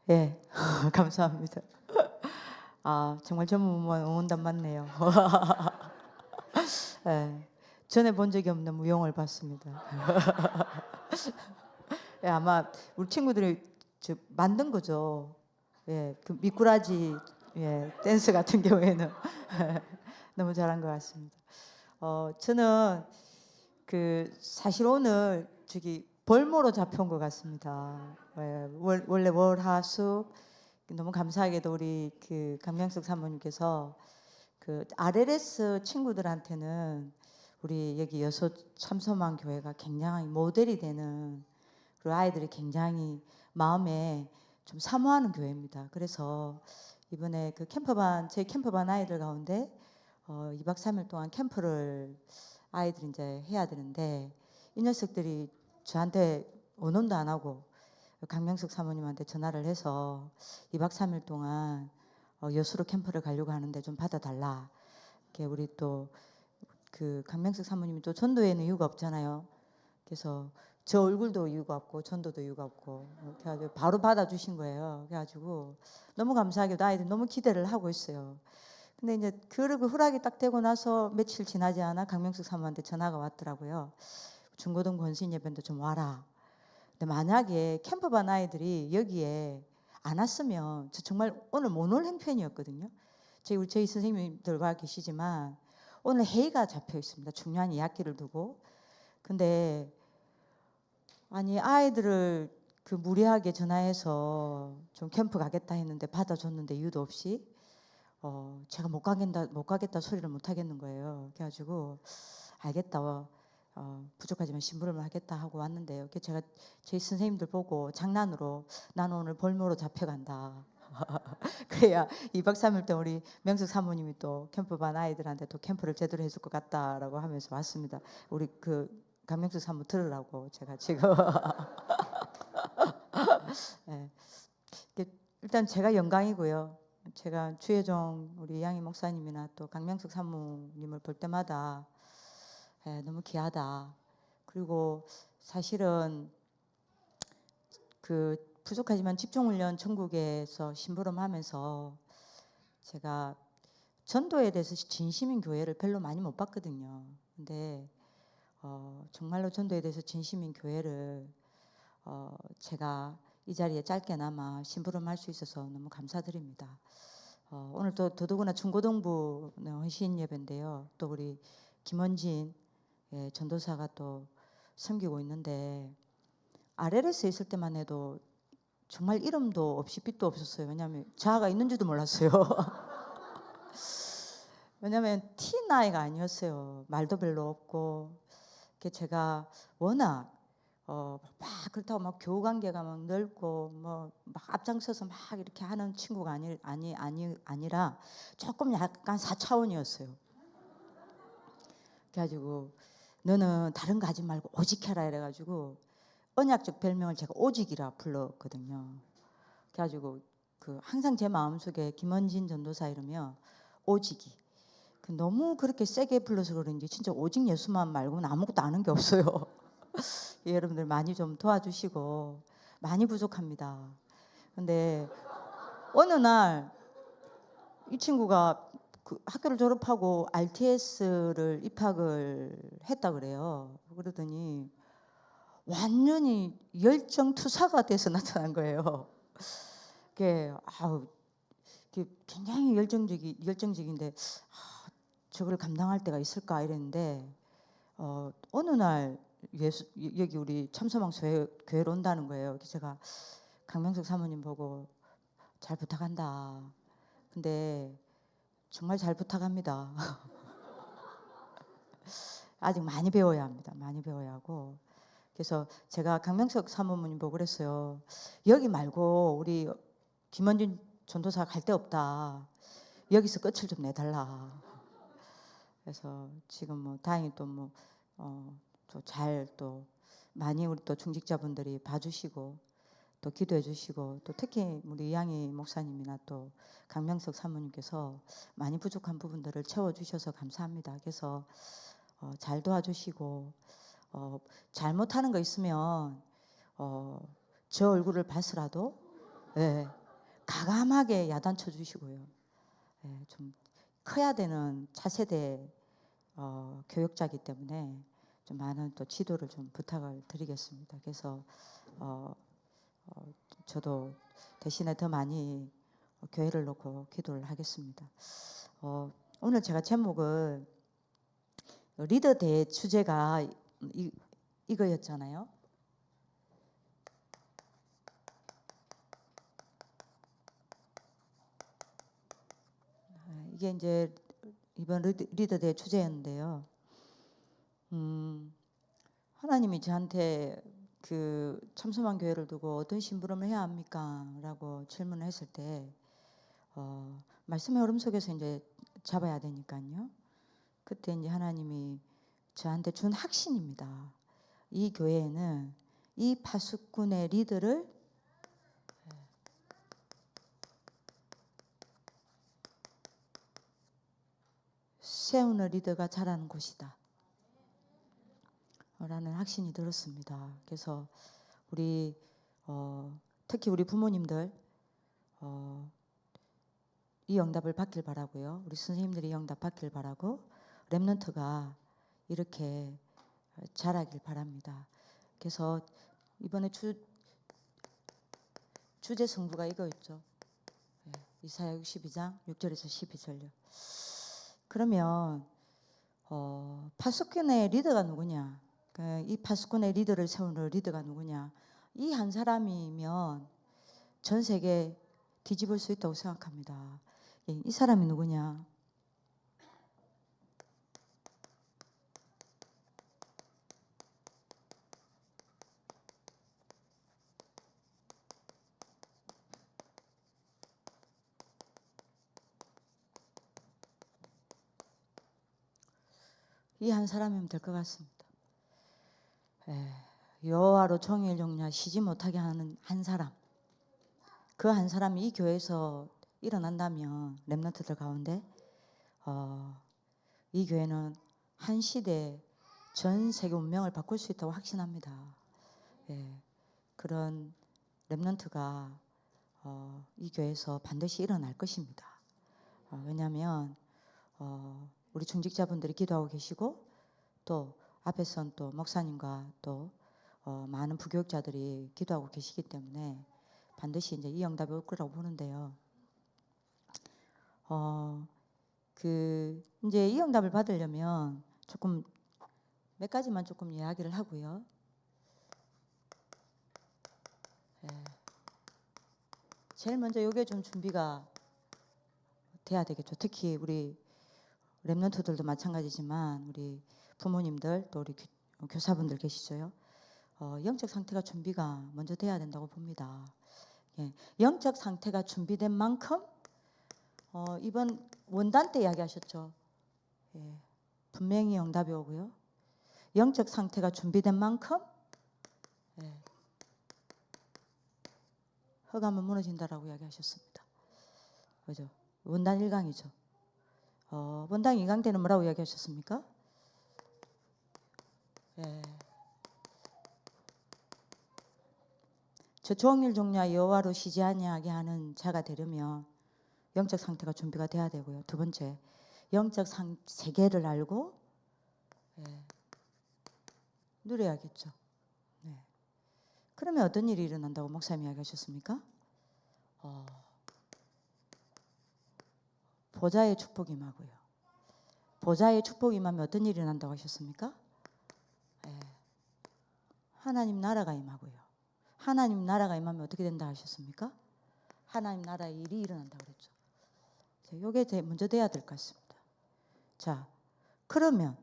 예. 감사합니다. 아 정말 전문만 응원단 맞네요. 예. 전에 본 적이 없는 무용을 봤습니다. 예 아마 우리 친구들이 만든 거죠. 예. 그 미꾸라지 댄스 같은 경우에는 너무 잘한 것 같습니다. 저는 사실 오늘 벌모로 잡혀온 것 같습니다. 예. 원래 월화수 너무 감사하게도 우리 강명석 사모님께서 RLS 친구들한테는 우리 여기 여섯 참소만 교회가 굉장히 모델이 되는, 그리고 아이들이 굉장히 마음에 좀 사모하는 교회입니다. 그래서 이번에 저희 캠퍼반 아이들 가운데 2박 3일 동안 캠프를 아이들이 이제 해야 되는데, 이 녀석들이 저한테 원혼도 안 하고 강명석 사모님한테 전화를 해서 2박 3일 동안 여수로 캠프를 가려고 하는데 좀 받아달라. 이렇게 우리 또 강명석 사모님이 또 전도에는 이유가 없잖아요. 그래서 저 얼굴도 이유가 없고 전도도 이유가 없고 그래가지고 바로 받아주신 거예요. 그래가지고 너무 감사하게도 아이들 너무 기대를 하고 있어요. 근데 이제 그러고 허락이 딱 되고 나서 며칠 지나지 않아 강명숙 사모한테 전화가 왔더라고요. 중고등 권신 예배인데 좀 와라. 근데 만약에 캠프반 아이들이 여기에 안 왔으면 저 정말 오늘 못 올 행편이었거든요. 저희 선생님들 와 계시지만 오늘 회의가 잡혀 있습니다. 중요한 이야기를 두고. 근데 아니 아이들을 무리하게 전화해서 좀 캠프 가겠다 했는데 받아줬는데 이유도 없이 제가 못 가겠다 소리를 못 하겠는 거예요. 그래가지고 알겠다. 부족하지만 심부름을 하겠다 하고 왔는데요. 제가 저희 선생님들 보고 장난으로 나는 오늘 벌모로 잡혀간다. 그래야 2박 3일 때 우리 명숙 사모님이 또 캠프반 아이들한테 또 캠프를 제대로 해줄 것 같다라고 하면서 왔습니다. 우리 강명숙 사모 들으라고 제가 지금. 네. 일단 제가 영광이고요. 제가 주혜정 우리 이양희 목사님이나 또 강명숙 사모님을 볼 때마다 너무 귀하다. 그리고 사실은 부족하지만 집중훈련 천국에서 심부름하면서 제가 전도에 대해서 진심인 교회를 별로 많이 못 봤거든요. 근데 정말로 전도에 대해서 진심인 교회를 제가 이 자리에 짧게나마 심부름할 수 있어서 너무 감사드립니다. 오늘 또 더더구나 중고등부 헌신 예배인데요. 또 우리 김원진 전도사가 또 섬기고 있는데 RLS에 있을 때만 해도 정말 이름도 없이 빛도 없었어요. 왜냐하면 자아가 있는지도 몰랐어요. 왜냐하면 티 나이가 아니었어요. 말도 별로 없고. 제가 워낙 막 그렇다고 막 교우 관계가 막 넓고 뭐 막 앞장서서 막 이렇게 하는 친구가 아니라 조금 약간 4차원이었어요. 그래가지고 너는 다른 거 하지 말고 오직 해라 이래가지고 언약적 별명을 제가 오직이라 불렀거든요. 그래가지고 항상 제 마음속에 김원진 전도사 이러면 오직이 너무 그렇게 세게 불러서 그런지 진짜 오직 예수만 말고는 아무것도 아는 게 없어요. 예, 여러분들 많이 좀 도와주시고 많이 부족합니다. 근데 어느 날 이 친구가 학교를 졸업하고 RTS를 입학을 했다 그래요. 그러더니 완전히 열정 투사가 돼서 나타난 거예요. 그게 굉장히 열정적인데 저걸 감당할 때가 있을까 이랬는데 어느 날 여기 우리 참소망 교회로 온다는 거예요. 그래서 제가 강명숙 사모님 보고 잘 부탁한다. 근데 정말 잘 부탁합니다. 아직 많이 배워야 합니다. 많이 배워야 하고. 그래서 제가 강명석 사모님 보고 그랬어요. 여기 말고 우리 김원진 전도사 갈 데 없다. 여기서 끝을 좀 내달라. 그래서 지금 뭐 다행히 또 뭐 또 잘 또 많이 우리 또 중직자분들이 봐주시고 또 기도해 주시고 또 특히 우리 이양희 목사님이나 또 강명석 사모님께서 많이 부족한 부분들을 채워주셔서 감사합니다. 그래서 잘 도와주시고 잘못하는 거 있으면 저 얼굴을 봐서라도 예, 가감하게 야단쳐 주시고요. 예, 좀 커야 되는 차세대 교육자이기 때문에 좀 많은 또 지도를 좀 부탁을 드리겠습니다. 그래서 어, 저도 대신에 더 많이 교회를 놓고 기도를 하겠습니다. 오늘 제가 제목을 리더 대회 주제가 이거였잖아요. 이게 이제 이번 리더 대회 주제였는데요. 하나님이 저한테 그 참소만 교회를 두고 어떤 심부름을 해야 합니까? 라고 질문을 했을 때 말씀의 흐름 속에서 이제 잡아야 되니까요. 그때 이제 하나님이 저한테 준 확신입니다. 이 교회에는 이 파수꾼의 리더를 세우는 리더가 자라는 곳이다. 라는 확신이 들었습니다. 그래서 우리 특히 우리 부모님들 이 응답을 받길 바라고요. 우리 선생님들이 이 응답 받길 바라고 렘넌트가 이렇게 자라길 바랍니다. 그래서 이번에 주제 성부가 이거였죠. 이사야 62장 6절에서 12절요. 그러면 파수꾼의 리더가 누구냐? 이 파수꾼의 리더를 세우는 리더가 누구냐? 이 한 사람이면 전 세계 뒤집을 수 있다고 생각합니다. 이 사람이 누구냐? 이 한 사람이면 될 것 같습니다. 여호와로 종일 종냐 쉬지 못하게 하는 한 사람. 그 한 사람이 이 교회에서 일어난다면 렘넌트들 가운데 이 교회는 한 시대 전 세계 운명을 바꿀 수 있다고 확신합니다. 그런 렘넌트가 이 교회에서 반드시 일어날 것입니다. 왜냐하면 우리 중직자분들이 기도하고 계시고 또 앞에선 또 목사님과 또 많은 부교육자들이 기도하고 계시기 때문에 반드시 이제 이 응답이 올 거라고 보는데요. 이제 이 응답을 받으려면 조금 몇 가지만 조금 이야기를 하고요. 제일 먼저 이게 좀 준비가 돼야 되겠죠. 특히 우리 렘넌트들도 마찬가지지만 우리 부모님들 또 우리 교사분들 계시죠요. 영적 상태가 준비가 먼저 돼야 된다고 봅니다. 영적 상태가 준비된 만큼 이번 원단 때 이야기하셨죠. 분명히 응답이 오고요. 영적 상태가 준비된 만큼 허감은 무너진다라고 이야기하셨습니다. 그죠? 원단 1강이죠. 원단 2강 때는 뭐라고 이야기하셨습니까? 저 종일 종냐 여호와로 쉬지 아니하게 하는 자가 되려면 영적 상태가 준비가 돼야 되고요. 두 번째, 영적 세계를 알고 누려야겠죠. 그러면 어떤 일이 일어난다고 목사님이 이야기하셨습니까? 보좌의 축복이 임하고요. 보좌의 축복이 임하면 어떤 일이 일어난다고 하셨습니까? 하나님 나라가 임하고요. 하나님 나라가 임하면 어떻게 된다 하셨습니까? 하나님 나라의 일이 일어난다고 그랬죠. 이게 먼저 돼야 될 것 같습니다. 자, 그러면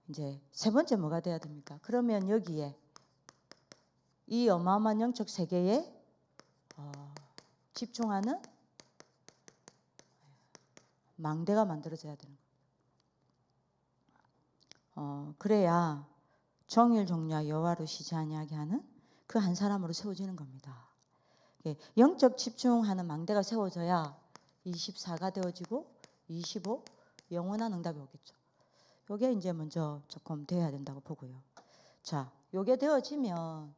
이제 세 번째 뭐가 돼야 됩니까? 그러면 여기에 이 어마어마한 영적 세계에 집중하는 망대가 만들어져야 되는 거예요. 그래야 종일 종냐 여호와로 쉬지 아니하게 하는 그 한 사람으로 세워지는 겁니다. 영적 집중하는 망대가 세워져야 24가 되어지고 25 영원한 응답이 오겠죠. 요게 이제 먼저 조금 돼야 된다고 보고요. 자, 요게 되어지면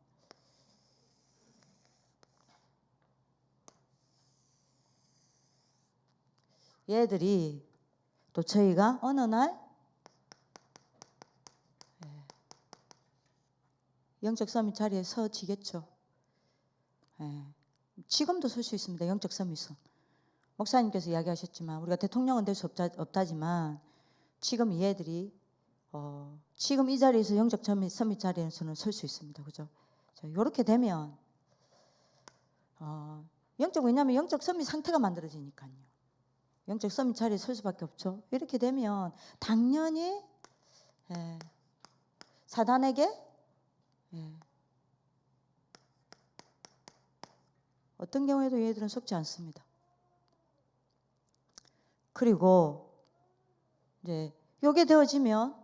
얘들이 또 저희가 어느 날 영적 서밋 자리에 서지겠죠. 지금도 설 수 있습니다. 영적 서밋은. 목사님께서 이야기하셨지만 우리가 대통령은 될 수 없다지만 지금 이 애들이 지금 이 자리에서 영적 서밋 자리에서는 설 수 있습니다. 그죠? 자, 이렇게 되면 왜냐하면 영적 서밋 상태가 만들어지니까요. 영적 서밋 자리에 설 수밖에 없죠. 이렇게 되면 당연히 사단에게 어떤 경우에도 얘들은 속지 않습니다. 그리고 이제 요게 되어지면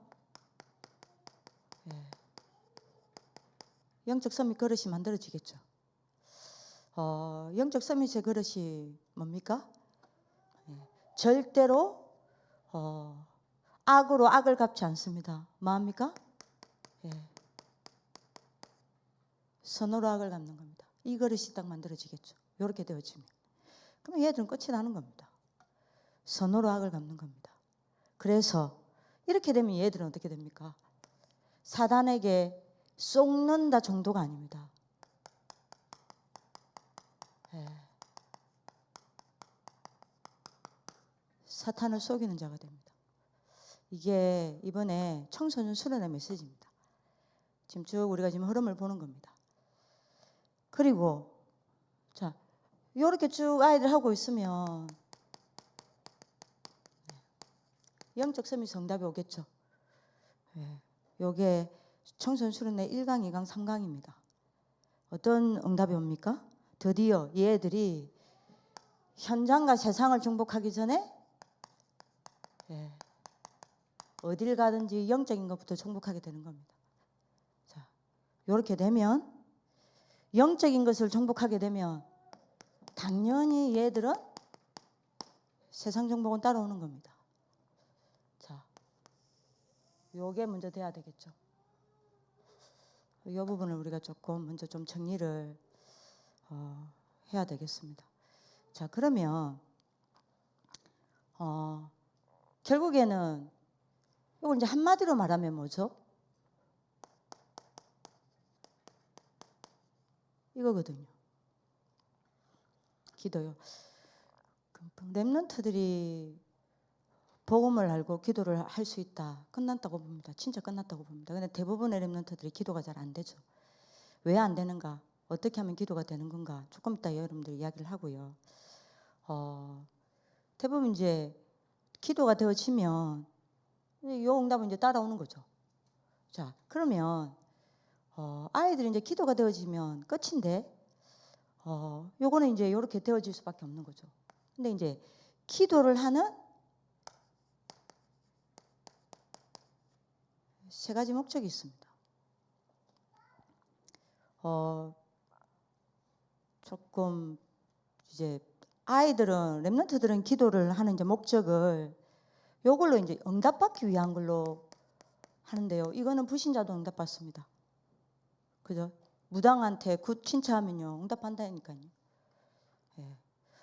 영적 서밋 그릇이 만들어지겠죠. 영적 서밋의 그릇이 뭡니까? 절대로 악으로 악을 갚지 않습니다. 뭐합니까? 선으로 악을 갚는 겁니다. 이 그릇이 딱 만들어지겠죠. 이렇게 되어지면. 그러면 얘들은 끝이 나는 겁니다. 선으로 악을 갚는 겁니다. 그래서 이렇게 되면 얘들은 어떻게 됩니까? 사단에게 속는다 정도가 아닙니다. 사탄을 속이는 자가 됩니다. 이게 이번에 청소년 수련회 메시지입니다. 지금 쭉 우리가 지금 흐름을 보는 겁니다. 그리고 자, 이렇게 쭉 아이들 하고 있으면 영적 서밋 정답이 오겠죠. 요게 청소년 수련회 1강, 2강, 3강입니다. 어떤 응답이 옵니까? 드디어 얘들이 현장과 세상을 정복하기 전에 어딜 가든지 영적인 것부터 정복하게 되는 겁니다. 자, 이렇게 되면 영적인 것을 정복하게 되면 당연히 얘들은 세상 정복은 따라오는 겁니다. 자, 요게 먼저 돼야 되겠죠. 이 부분을 우리가 조금 먼저 좀 정리를 해야 되겠습니다. 자, 그러면 결국에는 이걸 이제 한마디로 말하면 뭐죠? 이거거든요. 기도요. 렘넌트들이 복음을 알고 기도를 할 수 있다. 끝났다고 봅니다. 진짜 끝났다고 봅니다. 근데 대부분의 렘넌트들이 기도가 잘 안 되죠. 왜 안 되는가? 어떻게 하면 기도가 되는 건가? 조금 이따 여러분들 이야기를 하고요. 대부분 이제 기도가 되어지면 이 응답은 이제 따라오는 거죠. 자, 그러면 아이들이 이제 기도가 되어지면 끝인데 요거는 이제 이렇게 되어질 수밖에 없는 거죠. 근데 이제 기도를 하는 세 가지 목적이 있습니다. 조금 이제 아이들은 렘넌트들은 기도를 하는 이제 목적을 요걸로 이제 응답받기 위한 걸로 하는데요. 이거는 불신자도 응답받습니다. 그죠? 무당한테 굿 칭찬하면요 응답한다니까요.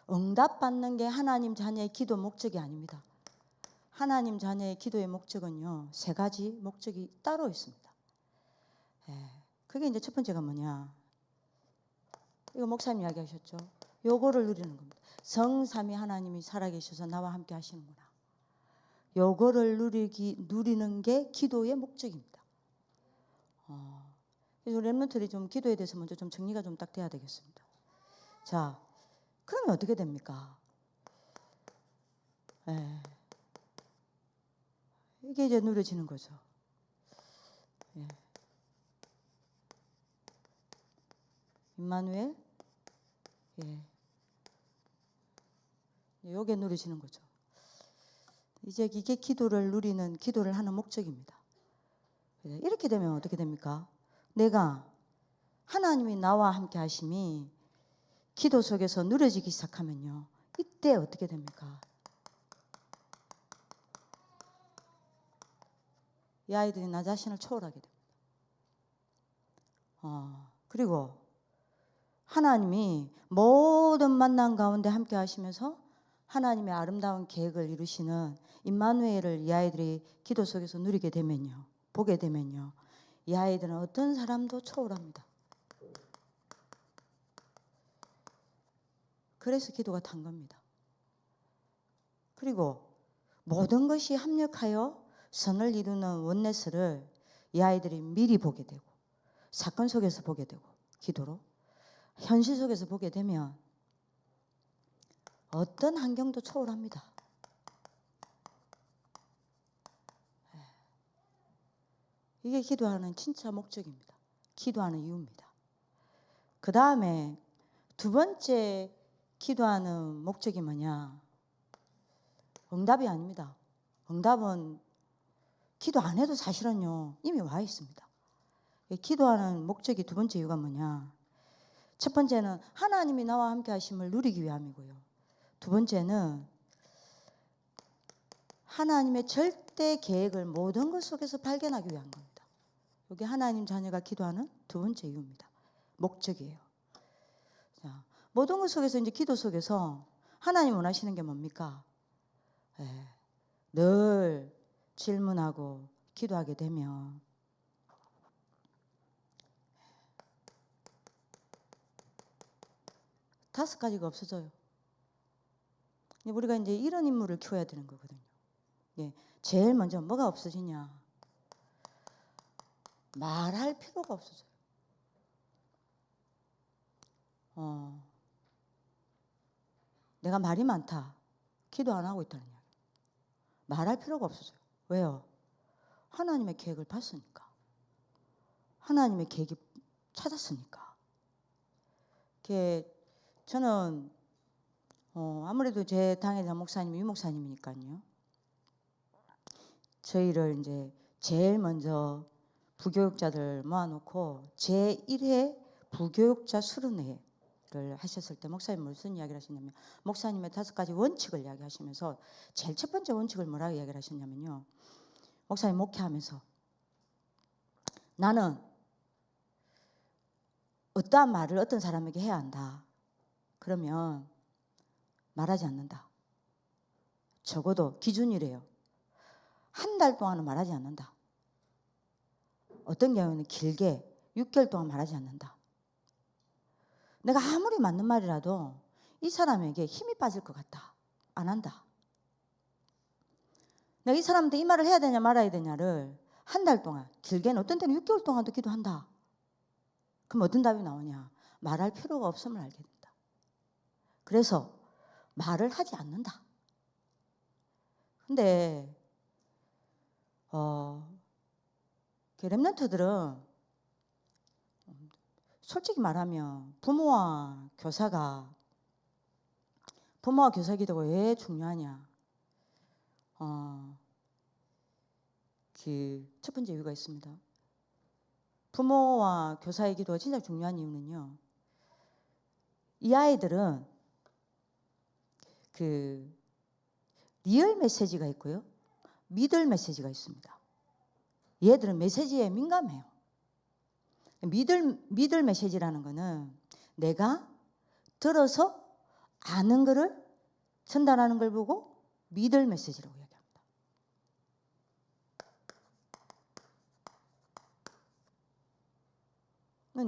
응답받는 게 하나님 자녀의 기도 목적이 아닙니다. 하나님 자녀의 기도의 목적은요 세 가지 목적이 따로 있습니다. 그게 이제 첫 번째가 뭐냐? 이거 목사님 이야기하셨죠. 요거를 누리는 겁니다. 성삼위 하나님이 살아계셔서 나와 함께 하시는구나. 요거를 누리는 게 기도의 목적입니다. 그래서 렘넌트들이 좀 기도에 대해서 먼저 좀 정리가 좀 딱 돼야 되겠습니다. 자, 그러면 어떻게 됩니까? 이게 이제 누려지는 거죠. 임마누엘, 요게 누려지는 거죠. 이제 이게 기도를 하는 목적입니다. 이렇게 되면 어떻게 됩니까? 내가 하나님이 나와 함께 하심이 기도 속에서 누려지기 시작하면요. 이때 어떻게 됩니까? 이 아이들이 나 자신을 초월하게 됩니다. 그리고 하나님이 모든 만남 가운데 함께 하시면서 하나님의 아름다운 계획을 이루시는 임마누엘을 이 아이들이 기도 속에서 누리게 되면요, 보게 되면요, 이 아이들은 어떤 사람도 초월합니다. 그래서 기도가 탄 겁니다. 그리고 모든 것이 합력하여 선을 이루는 원네스를 이 아이들이 미리 보게 되고, 사건 속에서 보게 되고, 기도로 현실 속에서 보게 되면 어떤 환경도 초월합니다. 이게 기도하는 진짜 목적입니다. 기도하는 이유입니다. 그 다음에 두 번째 기도하는 목적이 뭐냐? 응답이 아닙니다. 응답은 기도 안 해도 사실은요, 이미 와 있습니다. 기도하는 목적이 두 번째 이유가 뭐냐? 첫 번째는 하나님이 나와 함께 하심을 누리기 위함이고요. 두 번째는 하나님의 절대 계획을 모든 것 속에서 발견하기 위한 겁니다. 이게 하나님 자녀가 기도하는 두 번째 이유입니다. 목적이에요. 자, 모든 것 속에서 이제 기도 속에서 하나님 원하시는 게 뭡니까? 늘 질문하고 기도하게 되면 다섯 가지가 없어져요. 우리가 이제 이런 인물을 키워야 되는 거거든요. 제일 먼저 뭐가 없어지냐? 말할 필요가 없어져요. 내가 말이 많다, 기도 안 하고 있다는 이야기. 말할 필요가 없어져요. 왜요? 하나님의 계획을 봤으니까. 하나님의 계획이 찾았으니까. 저는 아무래도 제 당의 목사님이 유 목사님이니까요. 저희를 이제 제일 먼저 부교육자들 모아놓고 제1회 부교육자 수련회를 하셨을 때 목사님 무슨 이야기를 하셨냐면, 목사님의 5가지 원칙을 이야기하시면서 제일 첫 번째 원칙을 뭐라고 이야기를 하셨냐면요, 목사님 목회하면서 나는 어떠한 말을 어떤 사람에게 해야 한다. 그러면 말하지 않는다. 적어도 기준이래요. 한 달 동안은 말하지 않는다. 어떤 경우에는 길게 6개월 동안 말하지 않는다. 내가 아무리 맞는 말이라도 이 사람에게 힘이 빠질 것 같다. 안 한다. 내가 이 사람한테 이 말을 해야 되냐 말아야 되냐를 한 달 동안, 길게는 어떤 때는 6개월 동안도 기도한다. 그럼 어떤 답이 나오냐? 말할 필요가 없음을 알게 된다. 그래서 말을 하지 않는다. 근데 렘넌트들은 솔직히 말하면 부모와 교사 기도가 왜 중요하냐? 첫 번째 이유가 있습니다. 부모와 교사의 기도가 진짜 중요한 이유는요, 이 아이들은 리얼 메시지가 있고요, 미들 메시지가 있습니다. 얘들은 메시지에 민감해요. 미들 메시지라는 거는 내가 들어서 아는 거를 전달하는 걸 보고 미들 메시지라고 이야기합니다.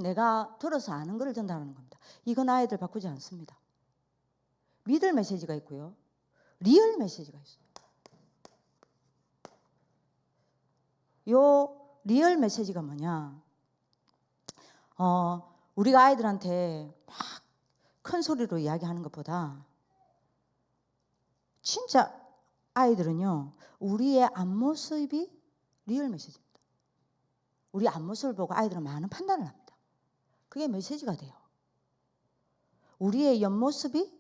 내가 들어서 아는 거를 전달하는 겁니다. 이건 아이들 바꾸지 않습니다. 미들 메시지가 있고요, 리얼 메시지가 있어요. 요 리얼 메시지가 뭐냐? 우리가 아이들한테 막 큰 소리로 이야기하는 것보다 진짜 아이들은요, 우리의 앞모습이 리얼 메시지입니다. 우리 앞모습을 보고 아이들은 많은 판단을 합니다. 그게 메시지가 돼요. 우리의 옆모습이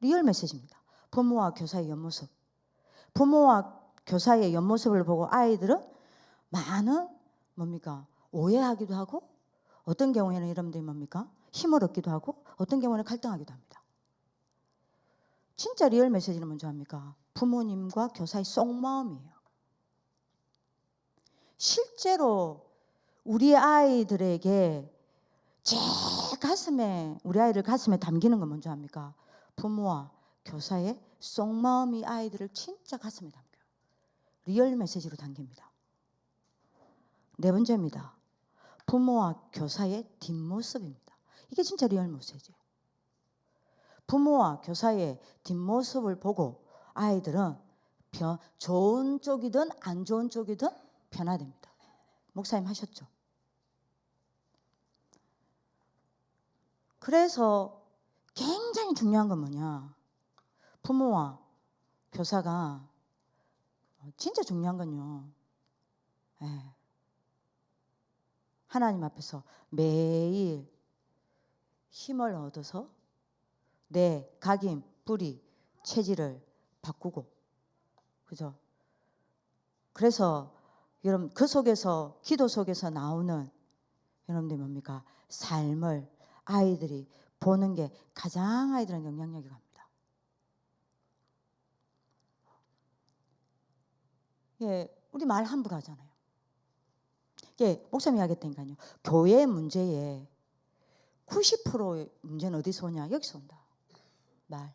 리얼 메시지입니다. 부모와 교사의 옆모습. 부모와 교사의 옆모습을 보고 아이들은 많은 오해하기도 하고, 어떤 경우에는 여러분들이 힘을 얻기도 하고, 어떤 경우에는 갈등하기도 합니다. 진짜 리얼 메시지는 뭔지 압니까? 부모님과 교사의 속마음이에요. 실제로 우리 아이들에게 제일 우리 아이들 가슴에 담기는 건 뭔지 압니까? 부모와 교사의 속마음이 아이들을 진짜 가슴에 담겨요. 리얼 메시지로 담깁니다. 네 번째입니다. 부모와 교사의 뒷모습입니다. 이게 진짜 리얼 메시지예요. 부모와 교사의 뒷모습을 보고 아이들은 좋은 쪽이든 안 좋은 쪽이든 변화됩니다. 목사님 하셨죠? 그래서 굉장히 중요한 건 뭐냐? 부모와 교사가 진짜 중요한 건요. 하나님 앞에서 매일 힘을 얻어서 내 각인, 뿌리, 체질을 바꾸고, 그죠? 그래서 여러분 그 속에서 기도 속에서 나오는 여러분들 뭡니까? 삶을 아이들이 보는 게 가장 아이들은 영향력이 갑니다. 예, 우리 말 함부로 하잖아요. 예, 목사님이 하겠다니까요. 교회 문제에 90%의 문제는 어디서 오냐? 여기서 온다. 말.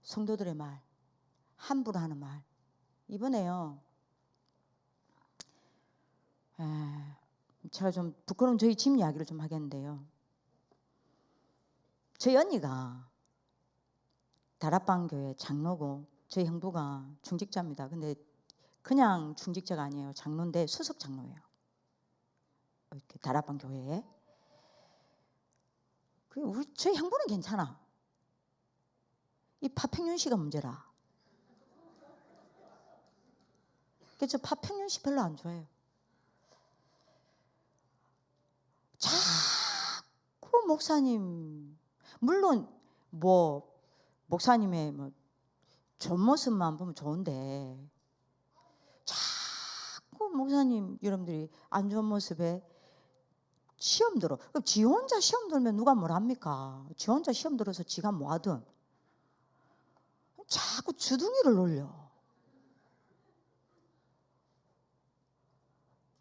성도들의 말. 함부로 하는 말. 이번에요. 제가 좀 부끄러운 저희 집 이야기를 좀 하겠는데요. 저희 언니가 다락방 교회 장로고 저희 형부가 중직자입니다. 근데 그냥 중직자가 아니에요. 장로인데 수석 장로예요. 이렇게 다락방 교회에. 저희 형부는 괜찮아. 이 파평윤 씨가 문제라. 그래서 파평윤 씨 별로 안 좋아해요. 자꾸 목사님, 물론 뭐 목사님의 뭐 좋은 모습만 보면 좋은데 자꾸 목사님 여러분들이 안 좋은 모습에 시험 들어. 그럼 지 혼자 시험 들면 누가 뭘 합니까? 지 혼자 시험 들어서 지가 뭐 하든 자꾸 주둥이를 놀려.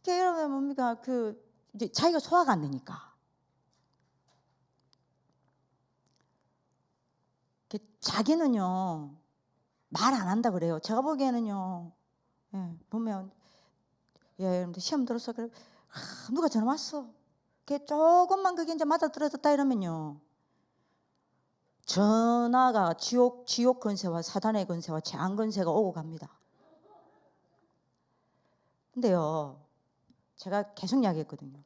그러면 뭡니까? 이제 자기가 소화가 안 되니까. 자기는요 말 안 한다 그래요. 제가 보기에는요. 예, 보면 여러분들 시험 들어서 그래. 누가 전화 왔어. 조금만 그게 이제 맞아 떨어졌다 이러면요. 전화가 지옥 권세와 사단의 권세와 재앙 권세가 오고 갑니다. 근데요. 제가 계속 이야기했거든요.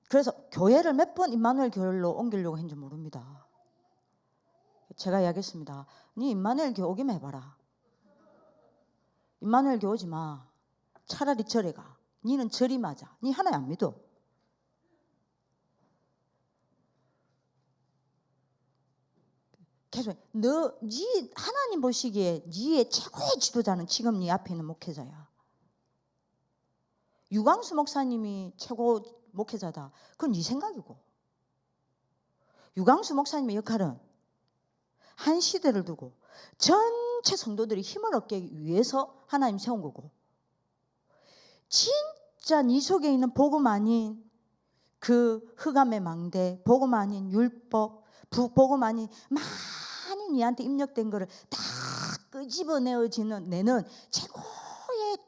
그래서 교회를 몇 번 임마누엘 교회로 옮기려고 했는지 모릅니다. 제가 이야기했습니다. 니 임마누엘 교회 오기만 해봐라. 임마누엘 교회 오지 마. 차라리 절에 가. 니는 절이 맞아. 니 하나님 안 믿어. 계속 니 하나님 보시기에 니의 최고의 지도자는 지금 니 앞에 있는 목회자야. 유광수 목사님이 최고 목회자다. 그건 네 생각이고. 유광수 목사님의 역할은 한 시대를 두고 전체 성도들이 힘을 얻기 위해서 하나님 세운 거고, 진짜 네 속에 있는 복음 아닌 그 흑암의 망대, 복음 아닌 율법, 복음 아닌 많이 네한테 입력된 거를 다 끄집어내는 최고의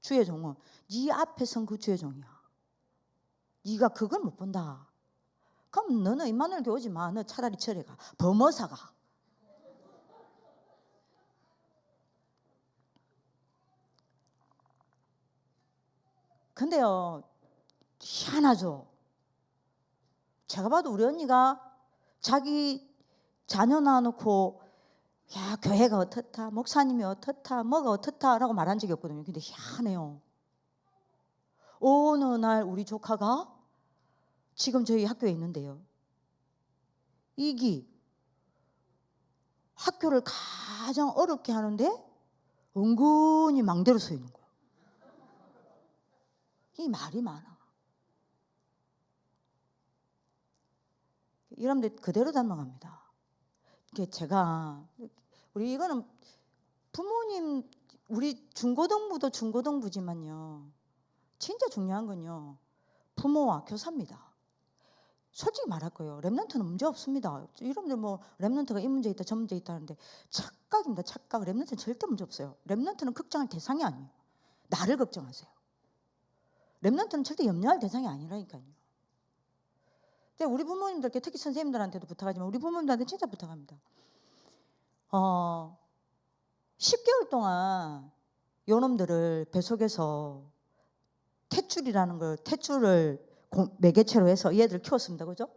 주의 종은 네 앞에 선 그 주의 종이야. 네가 그걸 못 본다. 그럼 너는 임마누엘 교회 오지 마. 너 차라리 절에 가. 범어사 가. 근데요, 희한하죠. 제가 봐도 우리 언니가 자기 자녀 낳아놓고 야 교회가 어떻다, 목사님이 어떻다, 뭐가 어떻다라고 말한 적이 없거든요. 근데 희한해요. 어느 날 우리 조카가 지금 저희 학교에 있는데요. 이기 학교를 가장 어렵게 하는데 은근히 망대로 서 있는 거야. 이 말이 많아. 여러분들 그대로 닮아갑니다. 제가 이거는 부모님, 우리 중고등부도 중고등부지만요. 진짜 중요한 건요. 부모와 교사입니다. 솔직히 말할 거예요. 랩런트는 문제 없습니다. 여러분들 뭐 랩런트가 이 문제 있다 저 문제 있다 하는데 착각입니다. 착각. 랩런트는 절대 문제 없어요. 랩런트는 걱정할 대상이 아니에요. 나를 걱정하세요. 랩런트는 절대 염려할 대상이 아니라니까요. 근데 우리 부모님들께 특히 선생님들한테도 부탁하지만 우리 부모님들한테 진짜 부탁합니다. 10개월 동안 요놈들을 뱃속에서 탯줄을 매개체로 해서 얘들을 키웠습니다. 그죠?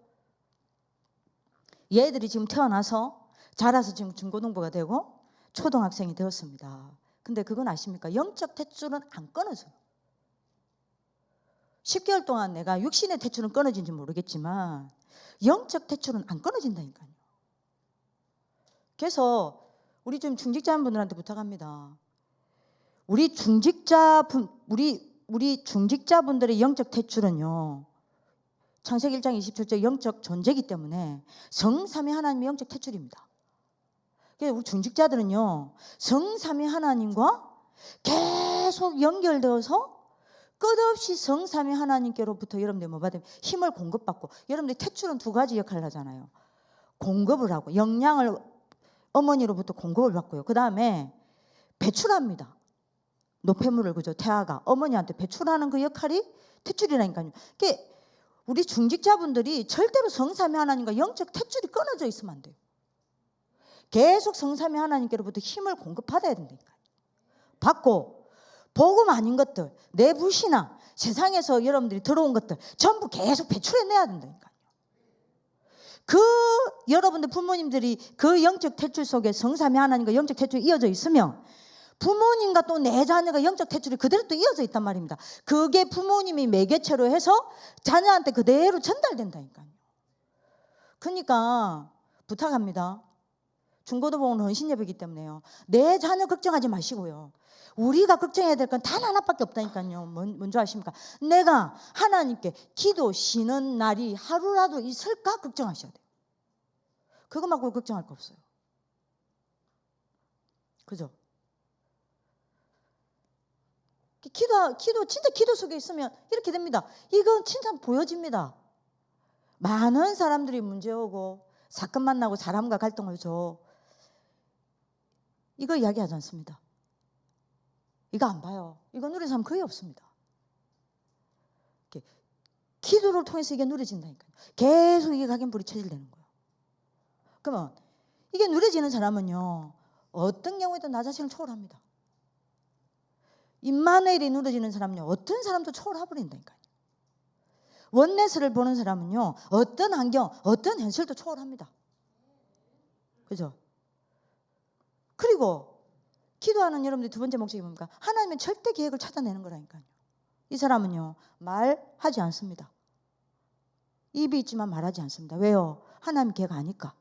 얘들이 지금 태어나서 자라서 지금 중고등부가 되고 초등학생이 되었습니다. 근데 그건 아십니까? 영적 탯줄은 안 끊어져요. 10개월 동안 내가 육신의 탯줄은 끊어진지 모르겠지만 영적 탯줄은 안 끊어진다니까요. 그래서 우리 좀 중직자분들한테 부탁합니다. 우리 중직자분들의 영적 탯줄은요. 창세기 1장 27절 영적 존재이기 때문에 성삼위 하나님의 영적 탯줄입니다. 그래서 우리 중직자들은요. 성삼위 하나님과 계속 연결되어서 끝없이 성삼위 하나님께로부터 여러분들이 뭐 받으면 힘을 공급받고 여러분들이 탯줄은 두 가지 역할을 하잖아요. 공급을 하고 영양을 어머니로부터 공급을 받고요. 그 다음에 배출합니다. 노폐물을 그죠? 태아가 어머니한테 배출하는 그 역할이 탯줄이라니까요. 그게 우리 중직자분들이 절대로 성삼위 하나님과 영적 탯줄이 끊어져 있으면 안 돼요. 계속 성삼위 하나님께로부터 힘을 공급받아야 된다니까요. 받고 복음 아닌 것들, 내 불신앙, 세상에서 여러분들이 들어온 것들 전부 계속 배출해내야 된다니까요. 여러분들 부모님들이 그 영적 탯줄 속에 성삼위 하나님과 영적 탯줄이 이어져 있으면 부모님과 또 내 자녀가 영적 탯줄이 그대로 또 이어져 있단 말입니다. 그게 부모님이 매개체로 해서 자녀한테 그대로 전달된다니까요. 그러니까 부탁합니다. 중고등부는 헌신예배이기 때문에요. 내 자녀 걱정하지 마시고요. 우리가 걱정해야 될 건 단 하나밖에 없다니까요. 뭔지 아십니까? 내가 하나님께 기도 쉬는 날이 하루라도 있을까 걱정하셔야 돼요. 그거 말고 걱정할 거 없어요. 그죠? 진짜 기도 속에 있으면 이렇게 됩니다. 이건 진짜 보여집니다. 많은 사람들이 문제오고 사건 만나고 사람과 갈등을 줘. 이거 이야기하지 않습니다. 이거 안 봐요. 이거 누리는 사람 거의 없습니다. 기도를 통해서 이게 누려진다니까요. 계속 이게 각인불이 체질되는 거예요. 그러면 이게 누려지는 사람은요. 어떤 경우에도 나 자신을 초월합니다. 임마누엘이 누려지는 사람은요. 어떤 사람도 초월해버린다니까요. 원네스를 보는 사람은요. 어떤 환경, 어떤 현실도 초월합니다. 그죠? 그리고 기도하는 여러분들이 두 번째 목적이 뭡니까? 하나님의 절대 계획을 찾아내는 거라니까요. 이 사람은요. 말하지 않습니다. 입이 있지만 말하지 않습니다. 왜요? 하나님 계획 아니까.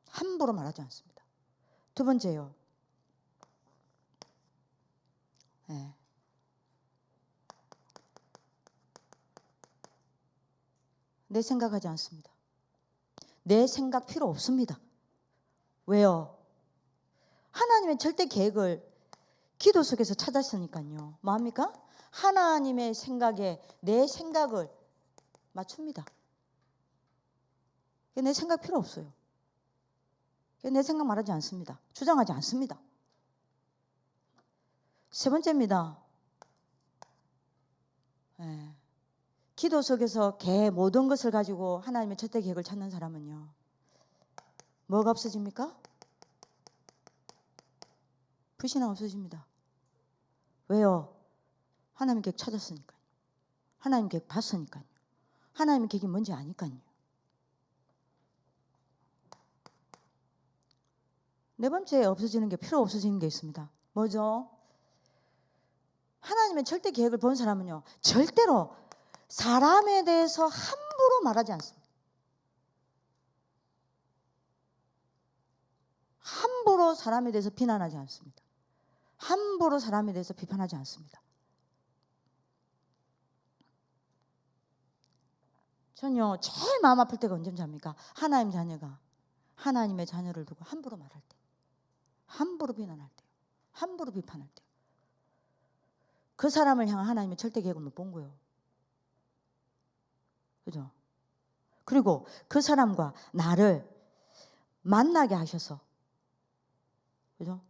함부로 말하지 않습니다. 두 번째요. 네. 내 생각하지 않습니다. 내 생각 필요 없습니다. 왜요? 하나님의 절대 계획을 기도 속에서 찾았으니까요. 뭐합니까? 하나님의 생각에 내 생각을 맞춥니다. 내 생각 필요 없어요. 내 생각 말하지 않습니다. 주장하지 않습니다. 세 번째입니다. 네. 기도 속에서 모든 것을 가지고 하나님의 절대 계획을 찾는 사람은요. 뭐가 없어집니까? 불신앙 없어집니다. 왜요? 하나님 계획 찾았으니까요. 하나님 계획 봤으니까요. 하나님의 계획이 뭔지 아니까요. 네 번째 없어지는 게 필요 없어지는 게 있습니다. 뭐죠? 하나님의 절대 계획을 본 사람은요. 절대로 사람에 대해서 함부로 말하지 않습니다. 함부로 사람에 대해서 비난하지 않습니다. 함부로 사람에 대해서 비판하지 않습니다. 전요 제일 마음 아플 때가 언제인지 압니까? 하나님 자녀가 하나님의 자녀를 두고 함부로 말할 때, 함부로 비난할 때, 함부로 비판할 때, 그 사람을 향한 하나님의 절대 계획을 못 본 거예요. 그죠? 그리고 그 사람과 나를 만나게 하셔서, 그죠?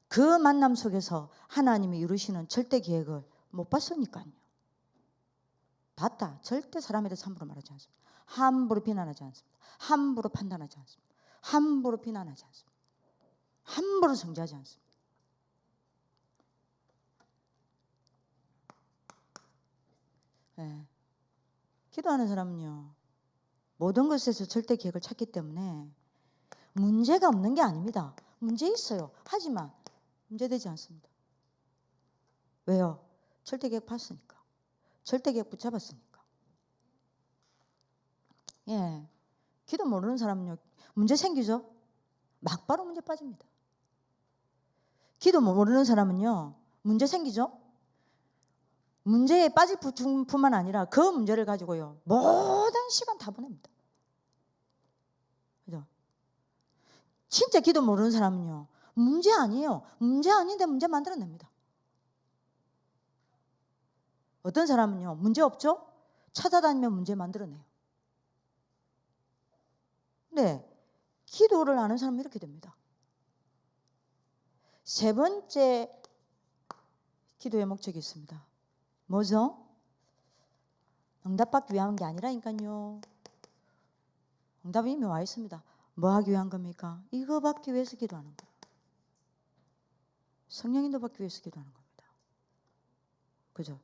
그 만남 속에서 하나님이 이루시는 절대 계획을 못 봤으니까요. 봤다. 절대 사람에 대해서 함부로 말하지 않습니다. 함부로 비난하지 않습니다. 함부로 판단하지 않습니다. 함부로 비난하지 않습니다. 함부로 정죄하지 않습니다. 네. 기도하는 사람은요, 모든 것에서 절대 계획을 찾기 때문에 문제가 없는 게 아닙니다. 문제 있어요. 하지만 문제되지 않습니다. 왜요? 절대 계획 봤으니까. 절대 계획 붙잡았으니까. 예. 기도 모르는 사람은요, 문제 생기죠? 막바로 문제 빠집니다. 기도 모르는 사람은요, 문제 생기죠? 문제에 빠질 뿐만 아니라 그 문제를 가지고요, 모든 시간 다 보냅니다. 그죠? 진짜 기도 모르는 사람은요, 문제 아니에요. 문제 아닌데 문제 만들어냅니다. 어떤 사람은요, 문제 없죠? 찾아다니면 문제 만들어내요. 네, 기도를 아는 사람은 이렇게 됩니다. 세 번째 기도의 목적이 있습니다. 뭐죠? 응답받기 위한 게 아니라니까요. 응답이 이미 와 있습니다. 뭐 하기 위한 겁니까? 이거 받기 위해서 기도하는 거예요. 성령인도 받기 위해서 기도하는 겁니다. 그죠?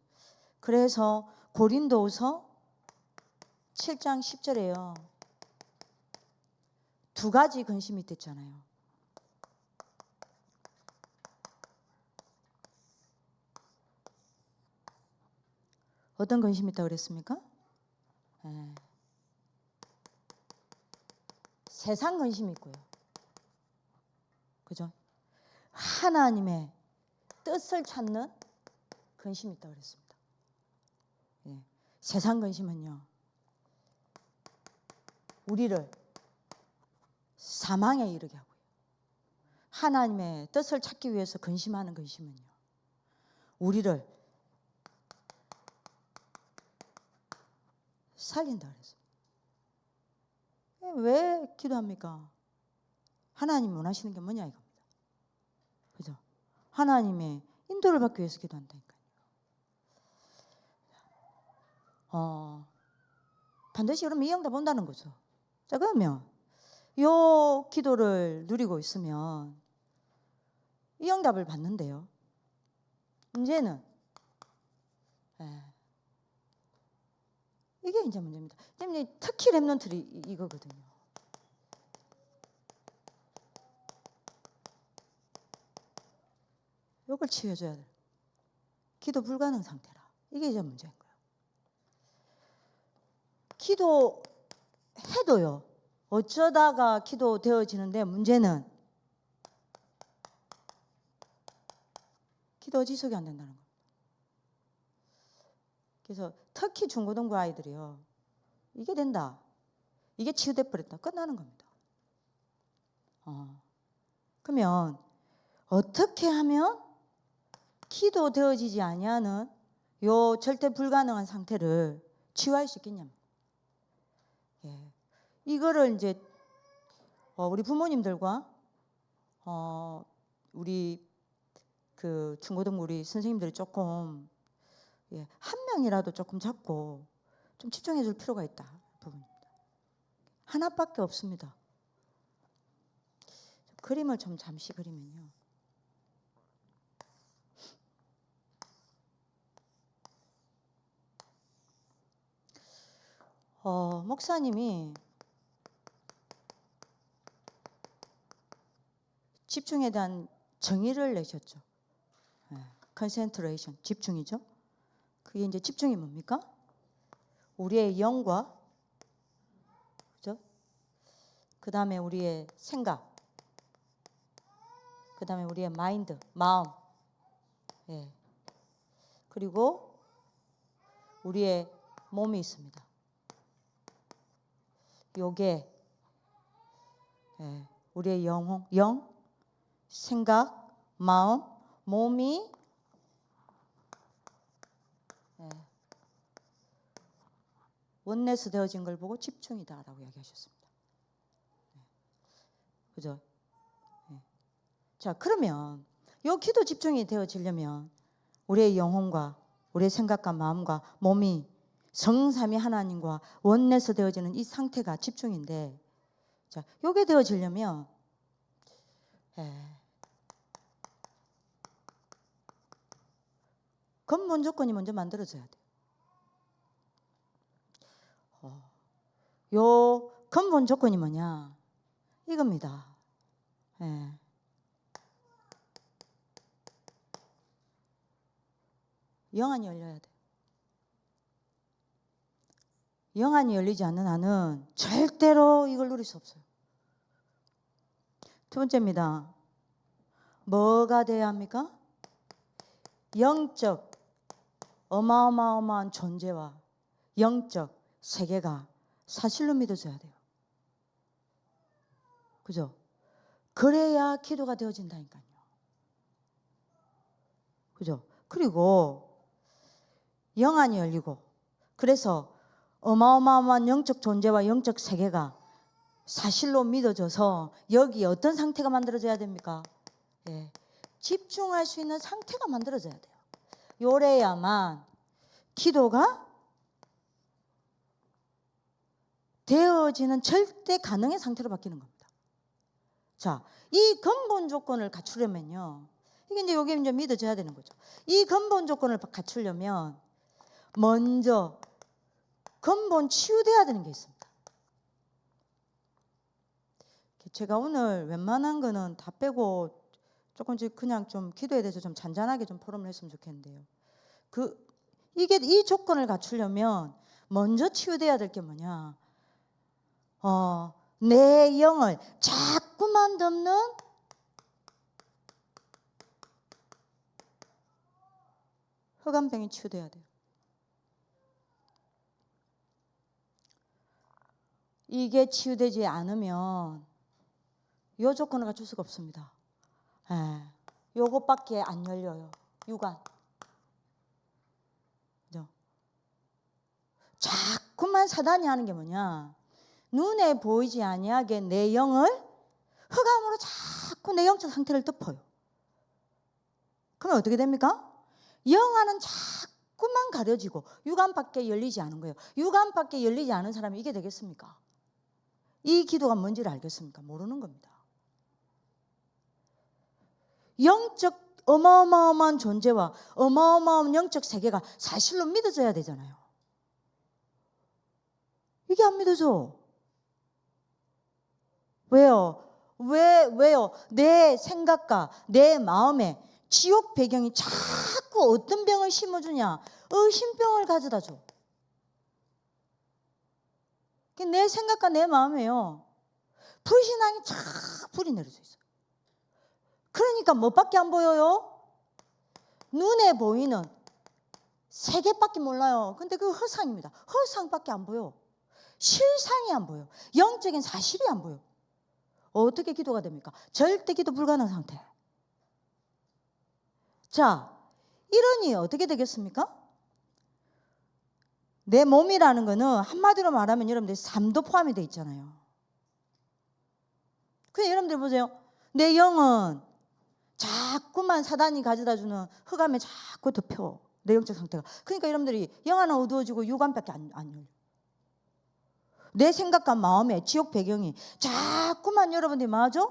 그래서 고린도후서 7장 10절에요. 두 가지 근심이 있댔잖아요. 어떤 근심이 있다고 그랬습니까? 네. 세상 근심이 있고요. 그죠? 하나님의 뜻을 찾는 근심이 있다고 그랬습니다. 네. 세상 근심은요, 우리를 사망에 이르게 하고요. 하나님의 뜻을 찾기 위해서 근심하는 근심은요, 우리를 살린다 그랬습니다. 왜 기도합니까? 하나님이 원하시는 게 뭐냐 이겁니다. 그죠? 하나님의 인도를 받기 위해서 기도한다니까요. 반드시 그러면 이 응답 온다는 거죠. 자, 그러면 이 기도를 누리고 있으면 이 응답을 받는데요. 문제는 이게 이제 문제입니다. 특히 렘넌트들이 이거거든요. 이걸 치유해줘야 돼. 기도 불가능 상태라. 이게 이제 문제인 거예요. 기도해도요, 어쩌다가 기도되어지는데 문제는 기도 지속이 안 된다는 겁니다. 그래서 특히 중고등부 아이들이요, 이게 된다, 이게 치유돼 버렸다, 끝나는 겁니다. 그러면 어떻게 하면 기도되어지지 아니하는 요 절대 불가능한 상태를 치유할 수 있겠냐면, 이거를 이제 우리 부모님들과 우리 그 중고등부 우리 선생님들이 조금 한 명이라도 조금 잡고 좀 집중해 줄 필요가 있다 부분입니다. 하나밖에 없습니다. 그림을 좀 잠시 그리면요, 목사님이 집중에 대한 정의를 내셨죠. concentration, 집중이죠. 그게 이제 집중이 뭡니까? 우리의 영과, 그죠? 그 다음에 우리의 생각, 그 다음에 우리의 마인드, 마음, 그리고 우리의 몸이 있습니다. 요게 우리의 영, 생각, 마음, 몸이 원내스 되어진 걸 보고 집중이다라고 이야기하셨습니다. 그죠? 자, 그러면 요 기도 집중이 되어지려면 우리의 영혼과 우리의 생각과 마음과 몸이 성삼위 하나님과 원내서 되어지는 이 상태가 집중인데, 자, 요게 되어지려면 근본 조건이 먼저 만들어져야 돼요. 요 근본 조건이 뭐냐? 이겁니다. 영안이 열려야 돼요. 영안이 열리지 않는 한은 절대로 이걸 누릴 수 없어요. 두 번째입니다. 뭐가 돼야 합니까? 영적 어마어마한 존재와 영적 세계가 사실로 믿어져야 돼요. 그죠? 그래야 기도가 되어진다니까요. 그죠? 그리고 영안이 열리고, 그래서 어마어마한 영적 존재와 영적 세계가 사실로 믿어져서 여기 어떤 상태가 만들어져야 됩니까? 집중할 수 있는 상태가 만들어져야 돼요. 요래야만 기도가 되어지는 절대 가능의 상태로 바뀌는 겁니다. 자, 이 근본 조건을 갖추려면요, 이게 이제 여기 이제 믿어져야 되는 거죠. 이 근본 조건을 갖추려면 먼저 근본 치유돼야 되는 게 있습니다. 제가 오늘 웬만한 거는 다 빼고 조금씩 그냥 좀 기도에 대해서 좀 잔잔하게 좀 포럼을 했으면 좋겠는데요. 이 조건을 갖추려면 먼저 치유돼야 될 게 뭐냐? 내 영을 자꾸만 덮는 흑암병이 치유돼야 돼요. 이게 치유되지 않으면 이 조건을 갖출 수가 없습니다. 요것밖에 안 열려요. 육안. 그죠? 자꾸만 사단이 하는 게 뭐냐? 눈에 보이지 아니하게 내 영을 흑암으로 자꾸 내 영적 상태를 덮어요. 그러면 어떻게 됩니까? 영안은 자꾸만 가려지고 육안밖에 열리지 않은 거예요. 육안밖에 열리지 않은 사람이 이게 되겠습니까? 이 기도가 뭔지를 알겠습니까? 모르는 겁니다. 영적 어마어마한 존재와 어마어마한 영적 세계가 사실로 믿어져야 되잖아요. 이게 안 믿어져. 왜요? 왜요? 내 생각과 내 마음에 지옥 배경이 자꾸 어떤 병을 심어주냐? 의심병을 가져다 줘. 내 생각과 내 마음에요, 불신앙이 착 불이 내려져 있어요. 그러니까 뭐밖에 안 보여요? 눈에 보이는 세계밖에 몰라요. 근데 그 허상입니다. 허상밖에 안 보여. 실상이 안 보여. 영적인 사실이 안 보여. 어떻게 기도가 됩니까? 절대 기도 불가능 상태. 자, 이러니 어떻게 되겠습니까? 내 몸이라는 거는 한마디로 말하면 여러분들 삶도 포함이 돼 있잖아요. 그냥 여러분들 보세요. 내 영은 자꾸만 사단이 가져다주는 흑암에 자꾸 덮여. 내 영적 상태가. 그러니까 여러분들이 영안은 어두워지고 육안밖에 안 열려. 내 생각과 마음의 지옥 배경이 자꾸만 여러분들이 맞아?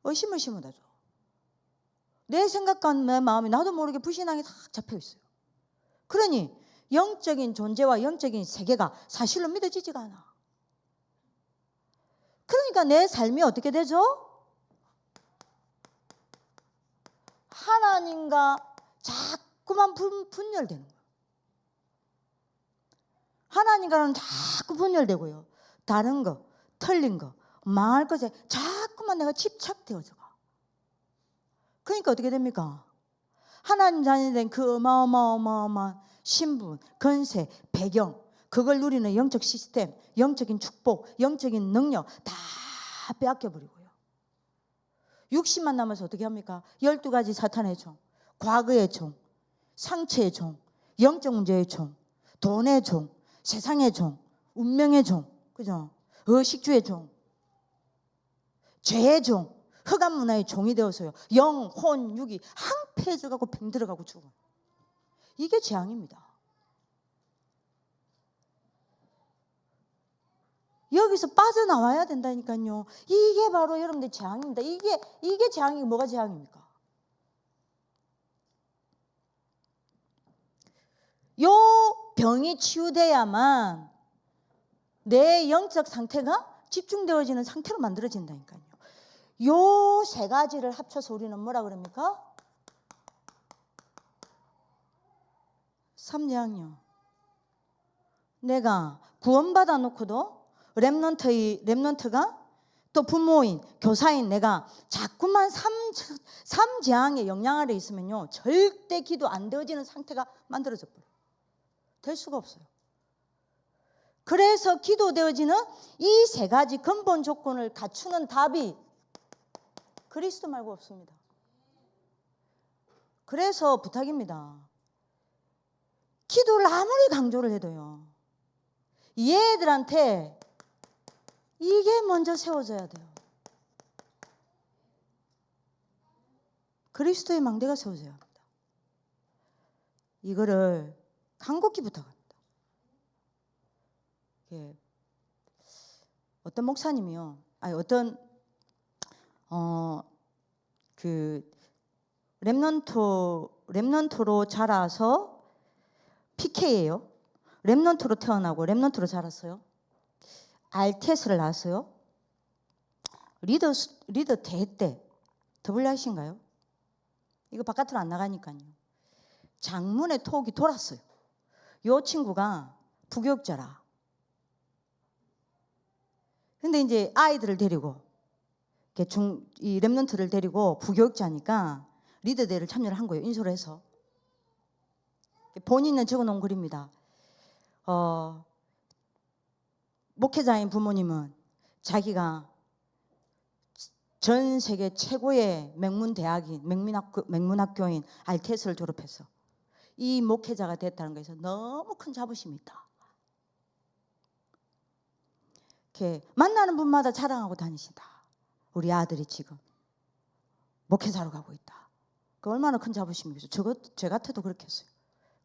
의심을 심어다줘. 내 생각과 내 마음이 나도 모르게 불신앙이 다 잡혀 있어요. 그러니 영적인 존재와 영적인 세계가 사실로 믿어지지가 않아. 그러니까 내 삶이 어떻게 되죠? 하나님과 자꾸만 분열되는 거예요. 하나님과는 자꾸 분열되고요. 다른 거, 틀린 거, 망할 것에 자꾸만 내가 집착되어져 가. 그러니까 어떻게 됩니까? 하나님 자녀 된 그 어마어마한 신분, 건세, 배경, 그걸 누리는 영적 시스템, 영적인 축복, 영적인 능력 다 빼앗겨버리고요. 60만 남아서 어떻게 합니까? 12가지 사탄의 종, 과거의 종, 상처의 종, 영적 문제의 종, 돈의 종, 세상의 종, 운명의 종, 그죠? 의식주의 종, 죄의 종, 흑암 문화의 종이 되어서요. 영, 혼, 육이 항폐해져가고 병들어가고 죽어. 이게 재앙입니다. 여기서 빠져나와야 된다니까요. 이게 바로 여러분들 재앙입니다. 이게 재앙이 뭐가 재앙입니까? 요 병이 치유돼야만 내 영적 상태가 집중되어지는 상태로 만들어진다니까요. 요 세 가지를 합쳐서 우리는 뭐라 그럽니까? 삼재앙이요. 내가 구원받아 놓고도 렘넌트가 또 부모인, 교사인 내가 자꾸만 삼재앙의 영향 아래 있으면요, 절대 기도 안 되어지는 상태가 만들어져 버려요. 될 수가 없어요. 그래서 기도되어지는 이 세 가지 근본 조건을 갖추는 답이 그리스도 말고 없습니다. 그래서 부탁입니다. 기도를 아무리 강조를 해도요, 얘들한테 이게 먼저 세워져야 돼요. 그리스도의 망대가 세워져야 합니다. 이거를 간곡히 부탁합니다. 예. 어떤 목사님이요, 어떤 렘넌트로 자라서 PK예요. 렘넌트로 태어나고 렘넌트로 자랐어요. RTS를 나왔어요. 리더 대회 때 WRC인가요? 이거 바깥으로 안 나가니까요. 장문의 톡이 돌았어요. 요 친구가 부교육자라. 근데 이제 아이들을 데리고 이 렘넌트를 데리고 부교육자니까 리더 대회를 참여를 한 거예요. 인솔을 해서. 본인은 적어놓은 글입니다. 목회자인 부모님은 자기가 전 세계 최고의 맹문학교인 RTS를 졸업해서 이 목회자가 됐다는 것에서 너무 큰 자부심이 있다. 이렇게 만나는 분마다 자랑하고 다니신다. 우리 아들이 지금 목회자로 가고 있다. 그 얼마나 큰 자부심이겠어요. 제 같아도 그렇게 했어요.